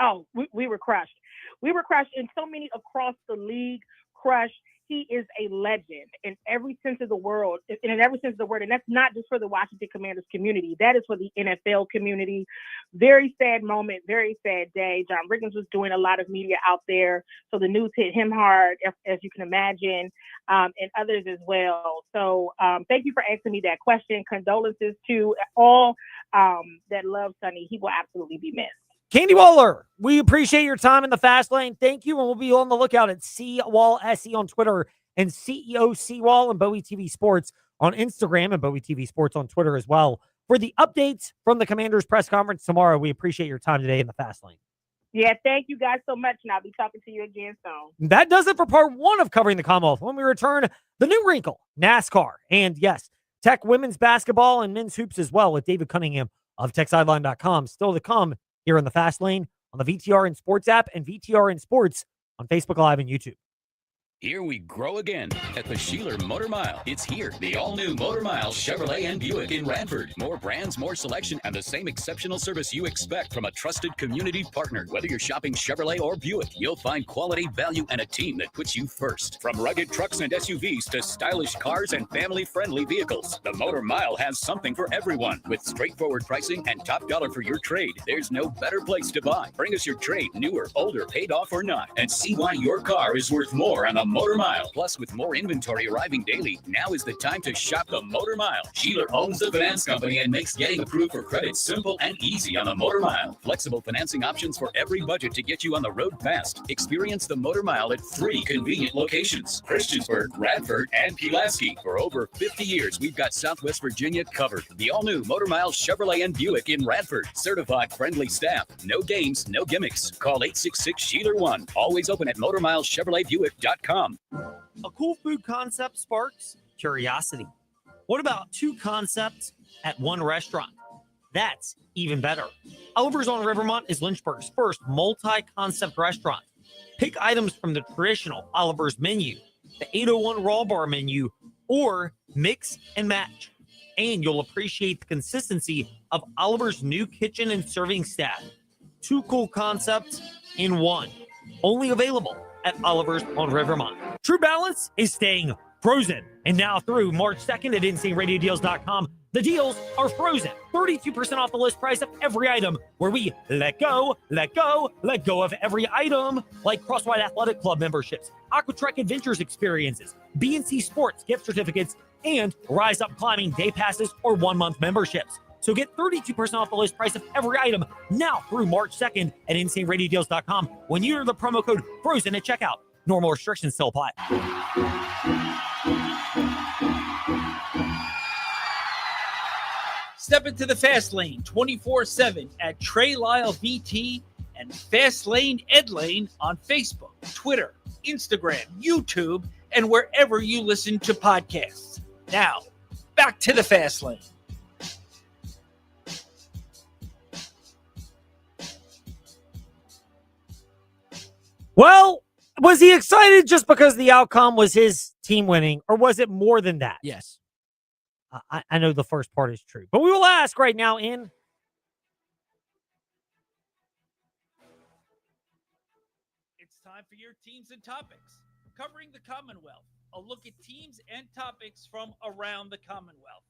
Oh, we were crushed. We were crushed, and so many across the league crushed. He is a legend in every sense of the world, in every sense of the word. And that's not just for the Washington Commanders community. That is for the NFL community. Very sad moment, very sad day. John Riggins was doing a lot of media out there. So the news hit him hard, as you can imagine, and others as well. So thank you for asking me that question. Condolences to all that love Sonny. He will absolutely be missed. Candy Waller, we appreciate your time in the fast lane. Thank you, and we'll be on the lookout at Seawall SE on Twitter and CEO Seawall and Bowie TV Sports on Instagram and Bowie TV Sports on Twitter as well for the updates from the Commanders press conference tomorrow. We appreciate your time today in the fast lane. Yeah, thank you guys so much, and I'll be talking to you again soon. That does it for part one of Covering the Commonwealth. When we return, the new wrinkle, NASCAR, and yes, Tech women's basketball and men's hoops as well with David Cunningham of TechSideline.com. Still to come here in the fast lane on the VTR and Sports app and VTR and Sports on Facebook Live and YouTube. Here we grow again at the Sheeler Motor Mile. It's here, the all-new Motor Mile Chevrolet and Buick in Radford. More brands, more selection, and the same exceptional service you expect from a trusted community partner. Whether you're shopping Chevrolet or Buick, you'll find quality, value, and a team that puts you first. From rugged trucks and SUVs to stylish cars and family-friendly vehicles, the Motor Mile has something for everyone. With straightforward pricing and top dollar for your trade, there's no better place to buy. Bring us your trade, newer, older, paid off or not, and see why your car is worth more on the Motor Mile. Plus, with more inventory arriving daily, now is the time to shop the Motor Mile. Sheeler owns the finance company and makes getting approved for credit simple and easy on the Motor Mile. Flexible financing options for every budget to get you on the road fast. Experience the Motor Mile at 3 convenient locations: Christiansburg, Radford, and Pulaski. For over 50 years, we've got Southwest Virginia covered. The all-new Motor Mile Chevrolet and Buick in Radford. Certified friendly staff. No games, no gimmicks. Call 866-SHEELER1. Always open at MotorMileChevroletBuick.com. A cool food concept sparks curiosity. What about 2 concepts at 1 restaurant? That's even better. Oliver's on Rivermont is Lynchburg's first multi-concept restaurant. Pick items from the traditional Oliver's menu, the 801 Raw Bar menu, or mix and match. And you'll appreciate the consistency of Oliver's new kitchen and serving staff. 2 cool concepts in 1. Only available at Oliver's on Rivermont. True Balance is staying frozen. And now through March 2nd at InsaneRadioDeals.com, the deals are frozen. 32% off the list price of every item, where we let go of every item, like Crosswhite Athletic Club memberships, Aquatrek Adventures experiences, BNC Sports gift certificates, and Rise Up Climbing day passes or 1-month memberships. So get 32% off the list price of every item now through March 2nd at InsaneRadioDeals.com when you enter the promo code FROZEN at checkout. Normal restrictions still apply. Step into the Fast Lane 24/7 at Trey Lyle VT and Fast Lane Ed Lane on Facebook, Twitter, Instagram, YouTube, and wherever you listen to podcasts. Now, back to the Fast Lane. Well, was he excited just because the outcome was his team winning, or was it more than that? Yes. I know the first part is true, but we will ask right now in. It's time for your teams and topics. Covering the Commonwealth. A look at teams and topics from around the Commonwealth.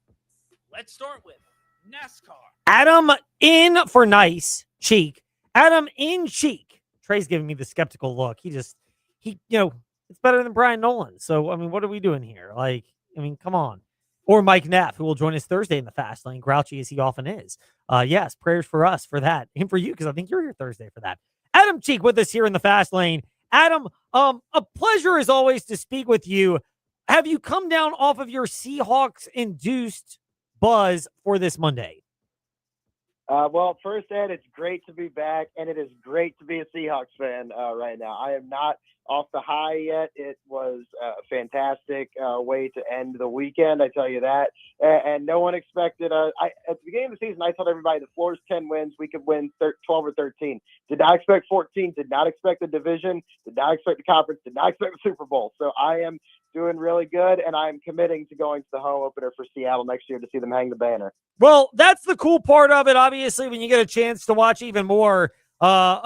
Let's start with NASCAR. Adam in for nice cheek. Adam in cheek. Trey's giving me the skeptical look. He it's better than Brian Nolan. So, I mean, what are we doing here? Like, I mean, come on. Or Mike Neff, who will join us Thursday in the Fast Lane, grouchy as he often is. Yes, prayers for us for that. And for you, because I think you're here Thursday for that. Adam Cheek with us here in the Fast Lane. Adam, a pleasure as always to speak with you. Have you come down off of your Seahawks-induced buzz for this Monday? Well, first, Ed, it's great to be back, and it is great to be a Seahawks fan right now. I am not off the high yet. It was a fantastic way to end the weekend, I tell you that. And no one expected at the beginning of the season, I told everybody the floor's 10 wins. We could win 12 or 13. Did not expect 14. Did not expect the division. Did not expect the conference. Did not expect the Super Bowl. So I am doing really good, and I'm committing to going to the home opener for Seattle next year to see them hang the banner. Well, that's the cool part of it. Obviously, when you get a chance to watch even more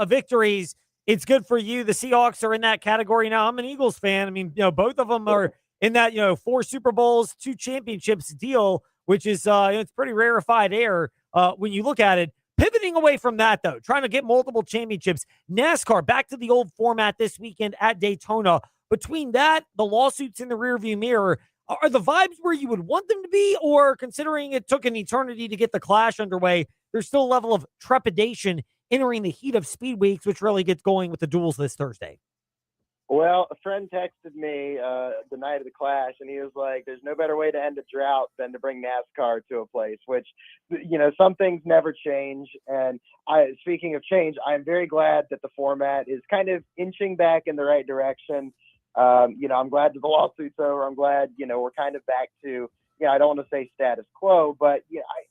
victories, it's good for you. The Seahawks are in that category now. I'm an Eagles fan. I mean, both of them are in that, 4 Super Bowls, 2 championships deal, which is it's pretty rarefied air when you look at it. Pivoting away from that, though, trying to get multiple championships, NASCAR back to the old format this weekend at Daytona. Between that, the lawsuits in the rearview mirror, are the vibes where you would want them to be, or considering it took an eternity to get the Clash underway, there's still a level of trepidation entering the heat of Speed Weeks, which really gets going with the duels this Thursday? Well, a friend texted me the night of the Clash, and he was like, there's no better way to end a drought than to bring NASCAR to a place, which, some things never change. And speaking of change, I'm very glad that the format is kind of inching back in the right direction. I'm glad that the lawsuit's over. I'm glad, we're kind of back to, I don't want to say status quo, but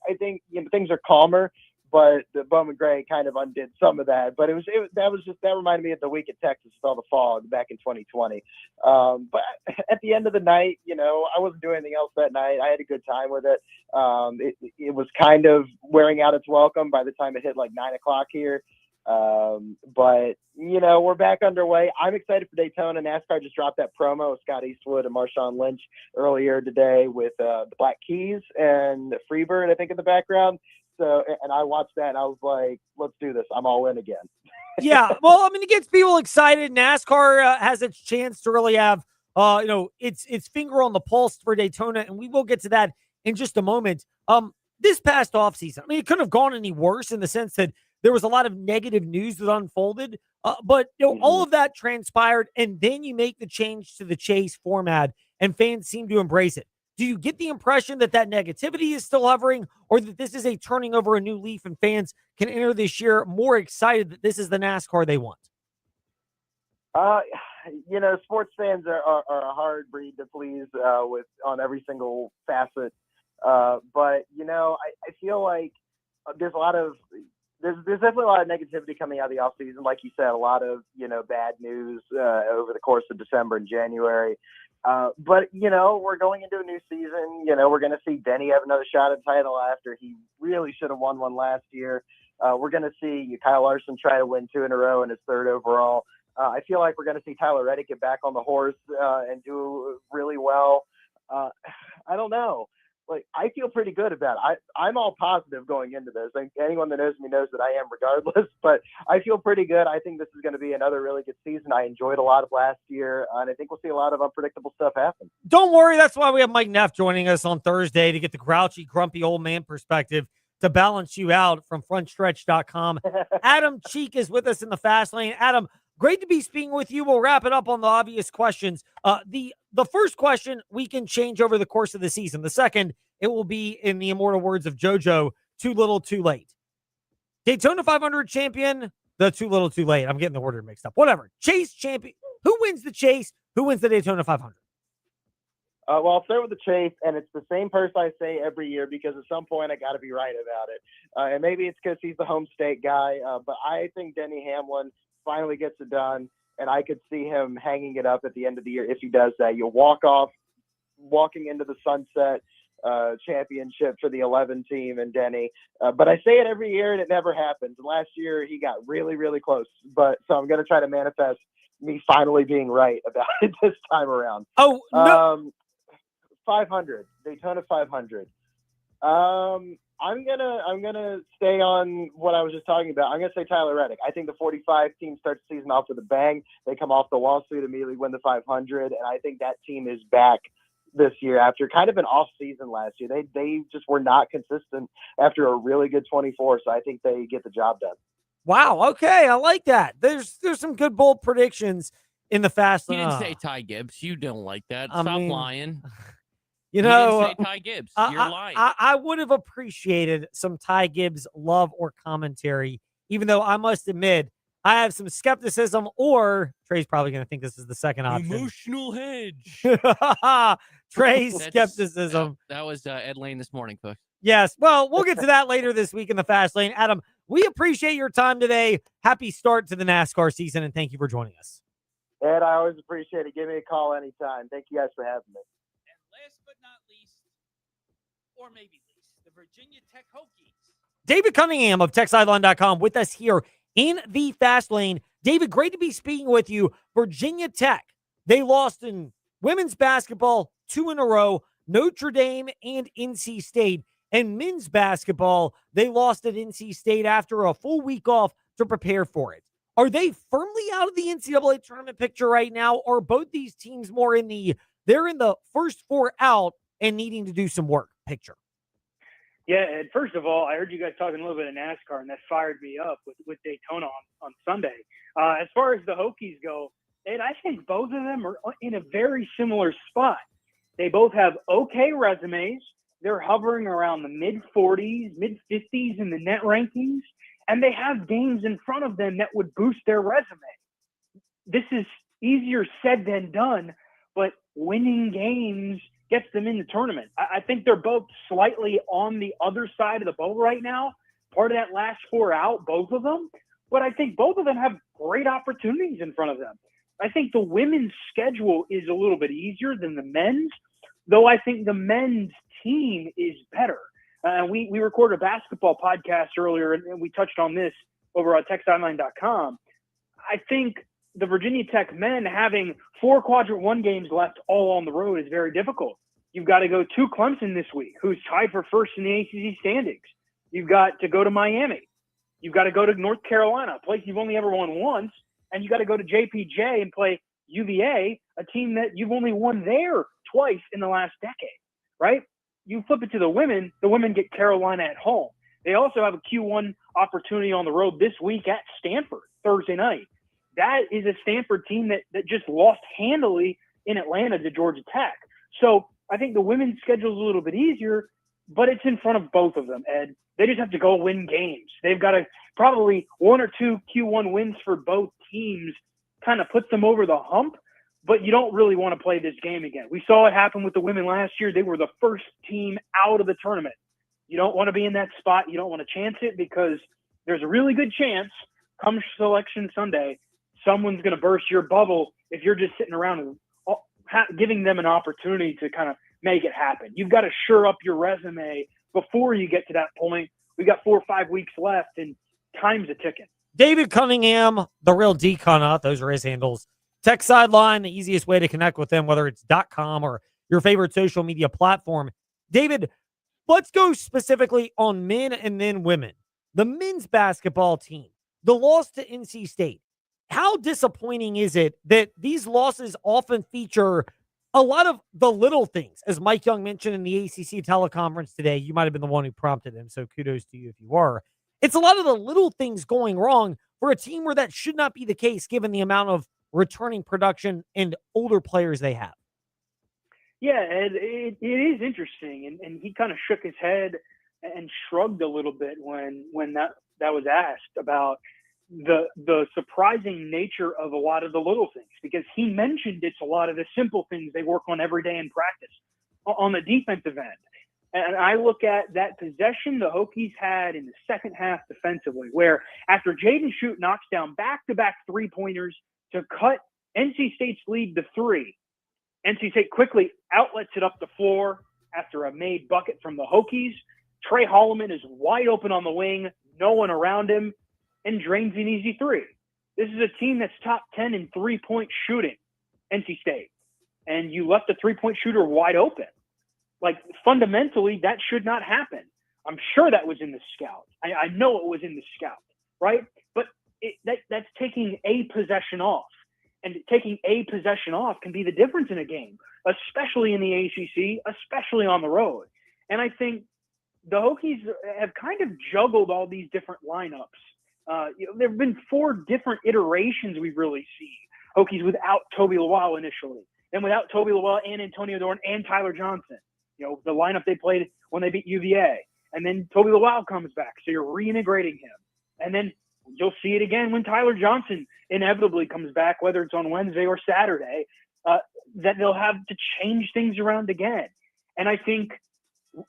I think, things are calmer. But the Bowman Gray kind of undid some of that. But that reminded me of the week at Texas with all the fog back in 2020. But at the end of the night, I wasn't doing anything else that night. I had a good time with it. It was kind of wearing out its welcome by the time it hit like 9 o'clock here. But we're back underway. I'm excited for Daytona. NASCAR just dropped that promo with Scott Eastwood and Marshawn Lynch earlier today with the Black Keys and Freebird, I think, in the background. So, and I watched that and I was like, let's do this. I'm all in again. Yeah. Well, I mean, it gets people excited. NASCAR has its chance to really have, its finger on the pulse for Daytona. And we will get to that in just a moment. This past offseason, I mean, it couldn't have gone any worse in the sense that there was a lot of negative news that unfolded. But all of that transpired. And then you make the change to the chase format and fans seem to embrace it. Do you get the impression that negativity is still hovering, or that this is a turning over a new leaf and fans can enter this year more excited that this is the NASCAR they want? Sports fans are a hard breed to please on every single facet. But I feel like there's definitely a lot of negativity coming out of the offseason. Like you said, a lot of, bad news over the course of December and January. But we're going into a new season. We're going to see Denny have another shot at the title after he really should have won one last year. We're going to see Kyle Larson try to win 2 in a row in his 3rd overall. I feel like we're going to see Tyler Reddick get back on the horse and do really well. I don't know. I feel pretty good about it. I'm all positive going into this. Anyone that knows me knows that I am regardless, but I feel pretty good. I think this is going to be another really good season. I enjoyed a lot of last year, and I think we'll see a lot of unpredictable stuff happen. Don't worry. That's why we have Mike Neff joining us on Thursday to get the grouchy, grumpy old man perspective to balance you out from frontstretch.com. Adam Cheek is with us in the Fast Lane. Adam, great to be speaking with you. We'll wrap it up on the obvious questions. The first question we can change over the course of the season. The second, it will be, in the immortal words of JoJo, too little, too late. Daytona 500 champion, the too little, too late. I'm getting the order mixed up. Whatever. Chase champion. Who wins the chase? Who wins the Daytona 500? Well, I'll start with the chase, and it's the same person I say every year because at some point I got to be right about it. And maybe it's because he's the home state guy, but I think Denny Hamlin finally gets it done, and I could see him hanging it up at the end of the year if he does that. You'll walking into the sunset championship for the 11 team and Denny. But I say it every year, and it never happens. And last year he got really, really close. So I'm going to try to manifest me finally being right about it this time around. Oh, no. 500, Daytona 500. I'm gonna stay on what I was just talking about. I'm gonna say Tyler Reddick. I think the 45 team starts the season off with a bang. They come off the lawsuit, immediately win the 500, and I think that team is back this year after kind of an off season last year. They just were not consistent after a really good 24, so I think they get the job done. Wow. Okay, I like that. There's some good bold predictions in the fast. You didn't say Ty Gibbs. You don't like that. I Stop mean, lying. You know, didn't say Ty Gibbs. You're lying. I would have appreciated some Ty Gibbs love or commentary, even though I must admit I have some skepticism, or Trey's probably going to think this is the second option. Emotional hedge. Trey's skepticism. That was Ed Lane this morning, folks. Yes. Well, we'll get to that later this week in the Fast Lane. Adam, we appreciate your time today. Happy start to the NASCAR season, and thank you for joining us. Ed, I always appreciate it. Give me a call anytime. Thank you guys for having me. Last but not least, or maybe least, the Virginia Tech Hokies. David Cunningham of TechSideline.com with us here in the Fast Lane. David, great to be speaking with you. Virginia Tech, they lost in women's basketball 2 in a row, Notre Dame and NC State. And men's basketball, they lost at NC State after a full week off to prepare for it. Are they firmly out of the NCAA tournament picture right now, or both these teams more in the they're in the first 4 out and needing to do some work picture? Yeah, and first of all, I heard you guys talking a little bit of NASCAR, and that fired me up with Daytona on Sunday. As far as the Hokies go, and I think both of them are in a very similar spot. They both have okay resumes. They're hovering around the mid-40s, mid-50s in the net rankings, and they have games in front of them that would boost their resume. This is easier said than done, but winning games gets them in the tournament. I think they're both slightly on the other side of the boat right now, part of that last 4 out, both of them. But I think both of them have great opportunities in front of them. I think the women's schedule is a little bit easier than the men's, though I think the men's team is better. We recorded a basketball podcast earlier, and we touched on this over on TechSideline.com. I think the Virginia Tech men having 4 Quadrant 1 games left all on the road is very difficult. You've got to go to Clemson this week, who's tied for first in the ACC standings. You've got to go to Miami. You've got to go to North Carolina, a place you've only ever won once. And you got to go to JPJ and play UVA, a team that you've only won there twice in the last decade, right? You flip it to the women get Carolina at home. They also have a Q1 opportunity on the road this week at Stanford, Thursday night. That is a Stanford team that just lost handily in Atlanta to Georgia Tech. So I think the women's schedule is a little bit easier, but it's in front of both of them, Ed. They just have to go win games. They've got to probably 1 or 2 Q1 wins for both teams kind of puts them over the hump, but you don't really want to play this game again. We saw it happen with the women last year. They were the first team out of the tournament. You don't want to be in that spot. You don't want to chance it because there's a really good chance come Selection Sunday, someone's going to burst your bubble if you're just sitting around giving them an opportunity to kind of make it happen. You've got to shore up your resume before you get to that point. We got 4 or 5 weeks left, and time's a ticking. David Cunningham, the real D-Cunna, those are his handles. Tech Sideline, the easiest way to connect with them, whether it's .com or your favorite social media platform. David, let's go specifically on men and then women. The men's basketball team, the loss to NC State. How disappointing is it that these losses often feature a lot of the little things? As Mike Young mentioned in the ACC teleconference today, you might have been the one who prompted him, so kudos to you if you were. It's a lot of the little things going wrong for a team where that should not be the case, given the amount of returning production and older players they have. Yeah, Ed, it is interesting, and he kind of shook his head and shrugged a little bit when that was asked about the surprising nature of a lot of the little things, because he mentioned it's a lot of the simple things they work on every day in practice on the defensive end. And I look at that possession the Hokies had in the second half defensively, where after Jaden Schutt knocks down back-to-back three-pointers to cut NC State's lead to 3, NC State quickly outlets it up the floor after a made bucket from the Hokies. Trey Holloman is wide open on the wing, no one around him, and drains an easy 3. This is a team that's top 10 in three-point shooting, NC State. And you left the three-point shooter wide open. Like, fundamentally, that should not happen. I'm sure that was in the scout. I know it was in the scout, right? But that's taking a possession off. And taking a possession off can be the difference in a game, especially in the ACC, especially on the road. And I think the Hokies have kind of juggled all these different lineups. There have been 4 different iterations we've really seen. Hokies without Toby Lawal initially, then without Toby Lawal and Antonio Dorn and Tyler Johnson. The lineup they played when they beat UVA. And then Toby Lawal comes back, so you're reintegrating him. And then you'll see it again when Tyler Johnson inevitably comes back, whether it's on Wednesday or Saturday, that they'll have to change things around again. And I think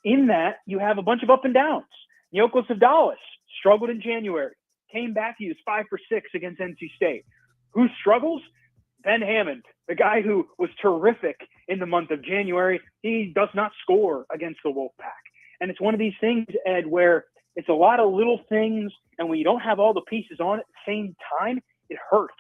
in that, you have a bunch of up and downs. Neoklas Avdalas struggled in January, came back, he was 5 for 6 against NC State. Who struggles? Ben Hammond, the guy who was terrific in the month of January. He does not score against the Wolfpack. And it's one of these things, Ed, where it's a lot of little things, and when you don't have all the pieces on at the same time, it hurts.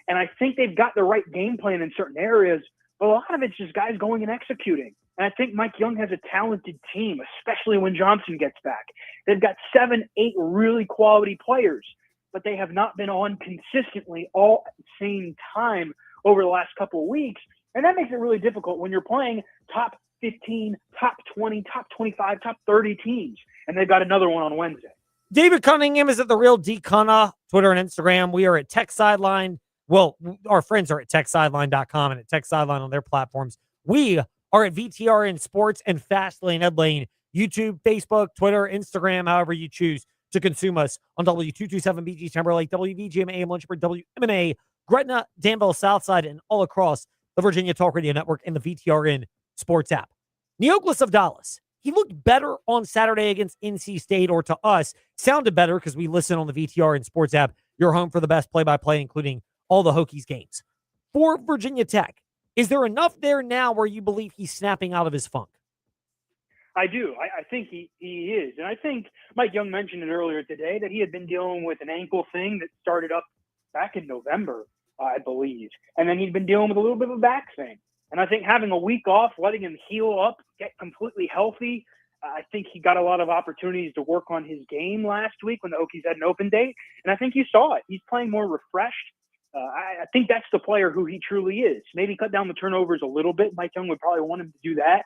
And I think they've got the right game plan in certain areas, but a lot of it's just guys going and executing. And I think Mike Young has a talented team, especially when Johnson gets back. They've got 7, 8 really quality players, but they have not been on consistently all at the same time over the last couple of weeks. And that makes it really difficult when you're playing top 15, top 20, top 25, top 30 teams. And they've got another one on Wednesday. David Cunningham is at the Real D Cunna, Twitter and Instagram. We are at Tech Sideline. Well, our friends are at techsideline.com and at Tech Sideline on their platforms. We are at VTRN Sports and Fastlane Ed Lane, YouTube, Facebook, Twitter, Instagram, however you choose to consume us on W227BG Timberlake, WVGM AM Lynchburg, WMNA, Gretna, Danville, Southside, and all across the Virginia Talk Radio Network and the VTRN Sports app. Neoklas Avdalas, he looked better on Saturday against NC State, or to us, sounded better because we listen on the VTRN Sports app, your home for the best play-by-play, including all the Hokies games. For Virginia Tech, is there enough there now where you believe he's snapping out of his funk? I do. I think he is. And I think Mike Young mentioned it earlier today that he had been dealing with an ankle thing that started up back in November, I believe. And then he'd been dealing with a little bit of a back thing. And I think having a week off, letting him heal up, get completely healthy, I think he got a lot of opportunities to work on his game last week when the Hokies had an open date. And I think you saw it. He's playing more refreshed. I think that's the player who he truly is. Maybe cut down the turnovers a little bit. Mike Young would probably want him to do that.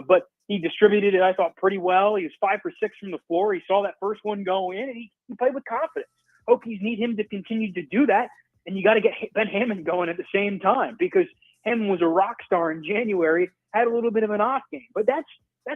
But he distributed it, I thought, pretty well. He was 5 for 6 from the floor. He saw that first one go in, and he played with confidence. Hokies need him to continue to do that, and you got to get Ben Hammond going at the same time, because Hammond was a rock star in January, had a little bit of an off game. But that's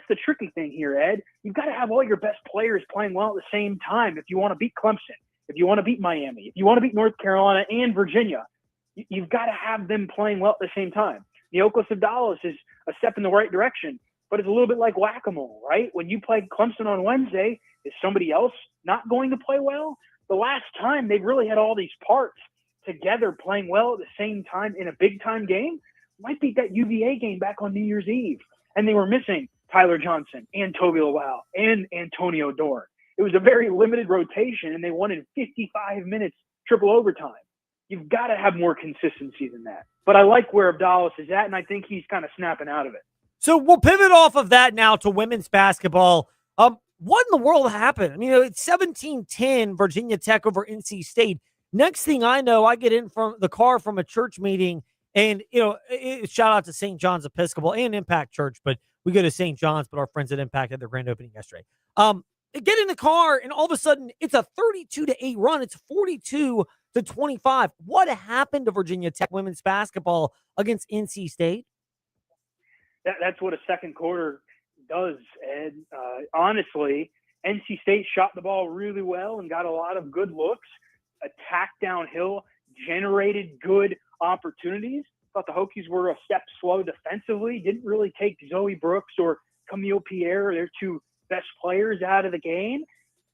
the tricky thing here, Ed. You've got to have all your best players playing well at the same time if you want to beat Clemson, if you want to beat Miami, if you want to beat North Carolina and Virginia. You've got to have them playing well at the same time. Neoklas Avdalas is a step in the right direction, but it's a little bit like whack-a-mole, right? When you play Clemson on Wednesday, is somebody else not going to play well? The last time they've really had all these parts together playing well at the same time in a big-time game might be that UVA game back on New Year's Eve. And they were missing Tyler Johnson and Toby Lawal and Antonio Dorn. It was a very limited rotation, and they won in 55 minutes triple overtime. You've got to have more consistency than that. But I like where Avdalas is at, and I think he's kind of snapping out of it. So we'll pivot off of that now to women's basketball. What in the world happened? I mean, it's 17-10 Virginia Tech over NC State. Next thing I know, I get in from the car from a church meeting, and, shout out to St. John's Episcopal and Impact Church, but we go to St. John's, but our friends at Impact had their grand opening yesterday. Get in the car, and all of a sudden, it's a 32-8 run. It's 42-25. What happened to Virginia Tech women's basketball against NC State? That's what a second quarter does, Ed. Honestly, NC State shot the ball really well and got a lot of good looks, attacked downhill, generated good opportunities. Thought the Hokies were a step slow defensively, didn't really take Zoe Brooks or Camille Pierre, their two best players, out of the game.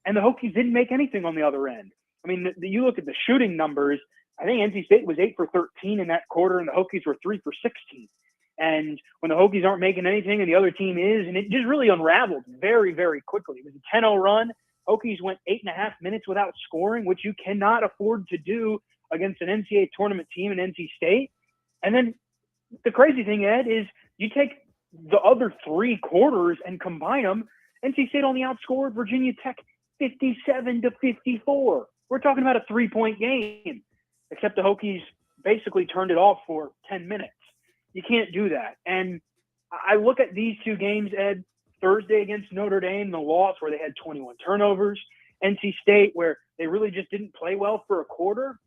And the Hokies didn't make anything on the other end. I mean, you look at the shooting numbers, I think NC State was 8 for 13 in that quarter, and the Hokies were 3 for 16. And when the Hokies aren't making anything and the other team is, and it just really unraveled very, very quickly. It was a 10-0 run. Hokies went 8.5 minutes without scoring, which you cannot afford to do against an NCAA tournament team in NC State. And then the crazy thing, Ed, is you take the other 3 quarters and combine them, NC State only outscored Virginia Tech 57-54. We're talking about a 3-point game, except the Hokies basically turned it off for 10 minutes. You can't do that. And I look at these two games, Ed, Thursday against Notre Dame, the loss where they had 21 turnovers, NC State where they really just didn't play well for a quarter.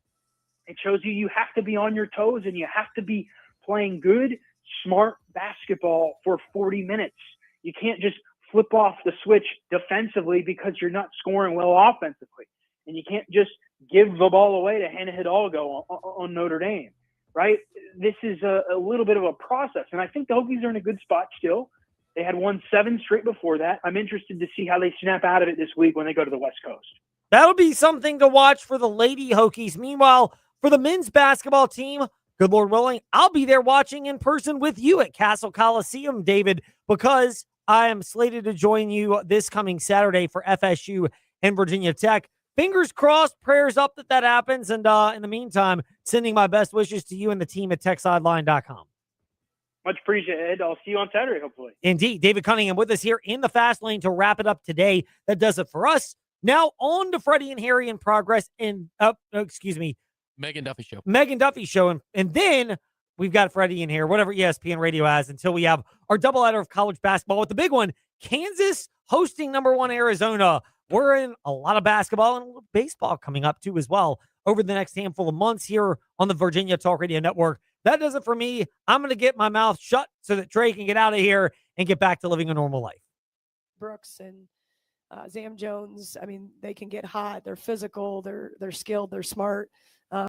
It shows you have to be on your toes and you have to be playing good, smart basketball for 40 minutes. You can't just flip off the switch defensively because you're not scoring well offensively. And you can't just give the ball away to Hannah Hidalgo on Notre Dame, right? This is a little bit of a process. And I think the Hokies are in a good spot still. They had won 7 straight before that. I'm interested to see how they snap out of it this week when they go to the West Coast. That'll be something to watch for the Lady Hokies. Meanwhile, for the men's basketball team, good Lord willing, I'll be there watching in person with you at Castle Coliseum, David, because I am slated to join you this coming Saturday for FSU and Virginia Tech. Fingers crossed, prayers up that happens. And in the meantime, sending my best wishes to you and the team at TechSideline.com. Much appreciated. I'll see you on Saturday, hopefully. Indeed. David Cunningham with us here in the Fast Lane to wrap it up today. That does it for us. Now on to Freddie and Harry in progress and Megan Duffy Show. Megan Duffy Show. And then we've got Freddie in here, whatever ESPN Radio has, until we have our doubleheader of college basketball with the big one, Kansas hosting number 1 Arizona. We're in a lot of basketball and a little baseball coming up too as well over the next handful of months here on the Virginia Talk Radio Network. That does it for me. I'm going to get my mouth shut so that Trey can get out of here and get back to living a normal life. Brooks and Zam Jones, I mean, they can get hot. They're physical. They're skilled. They're smart.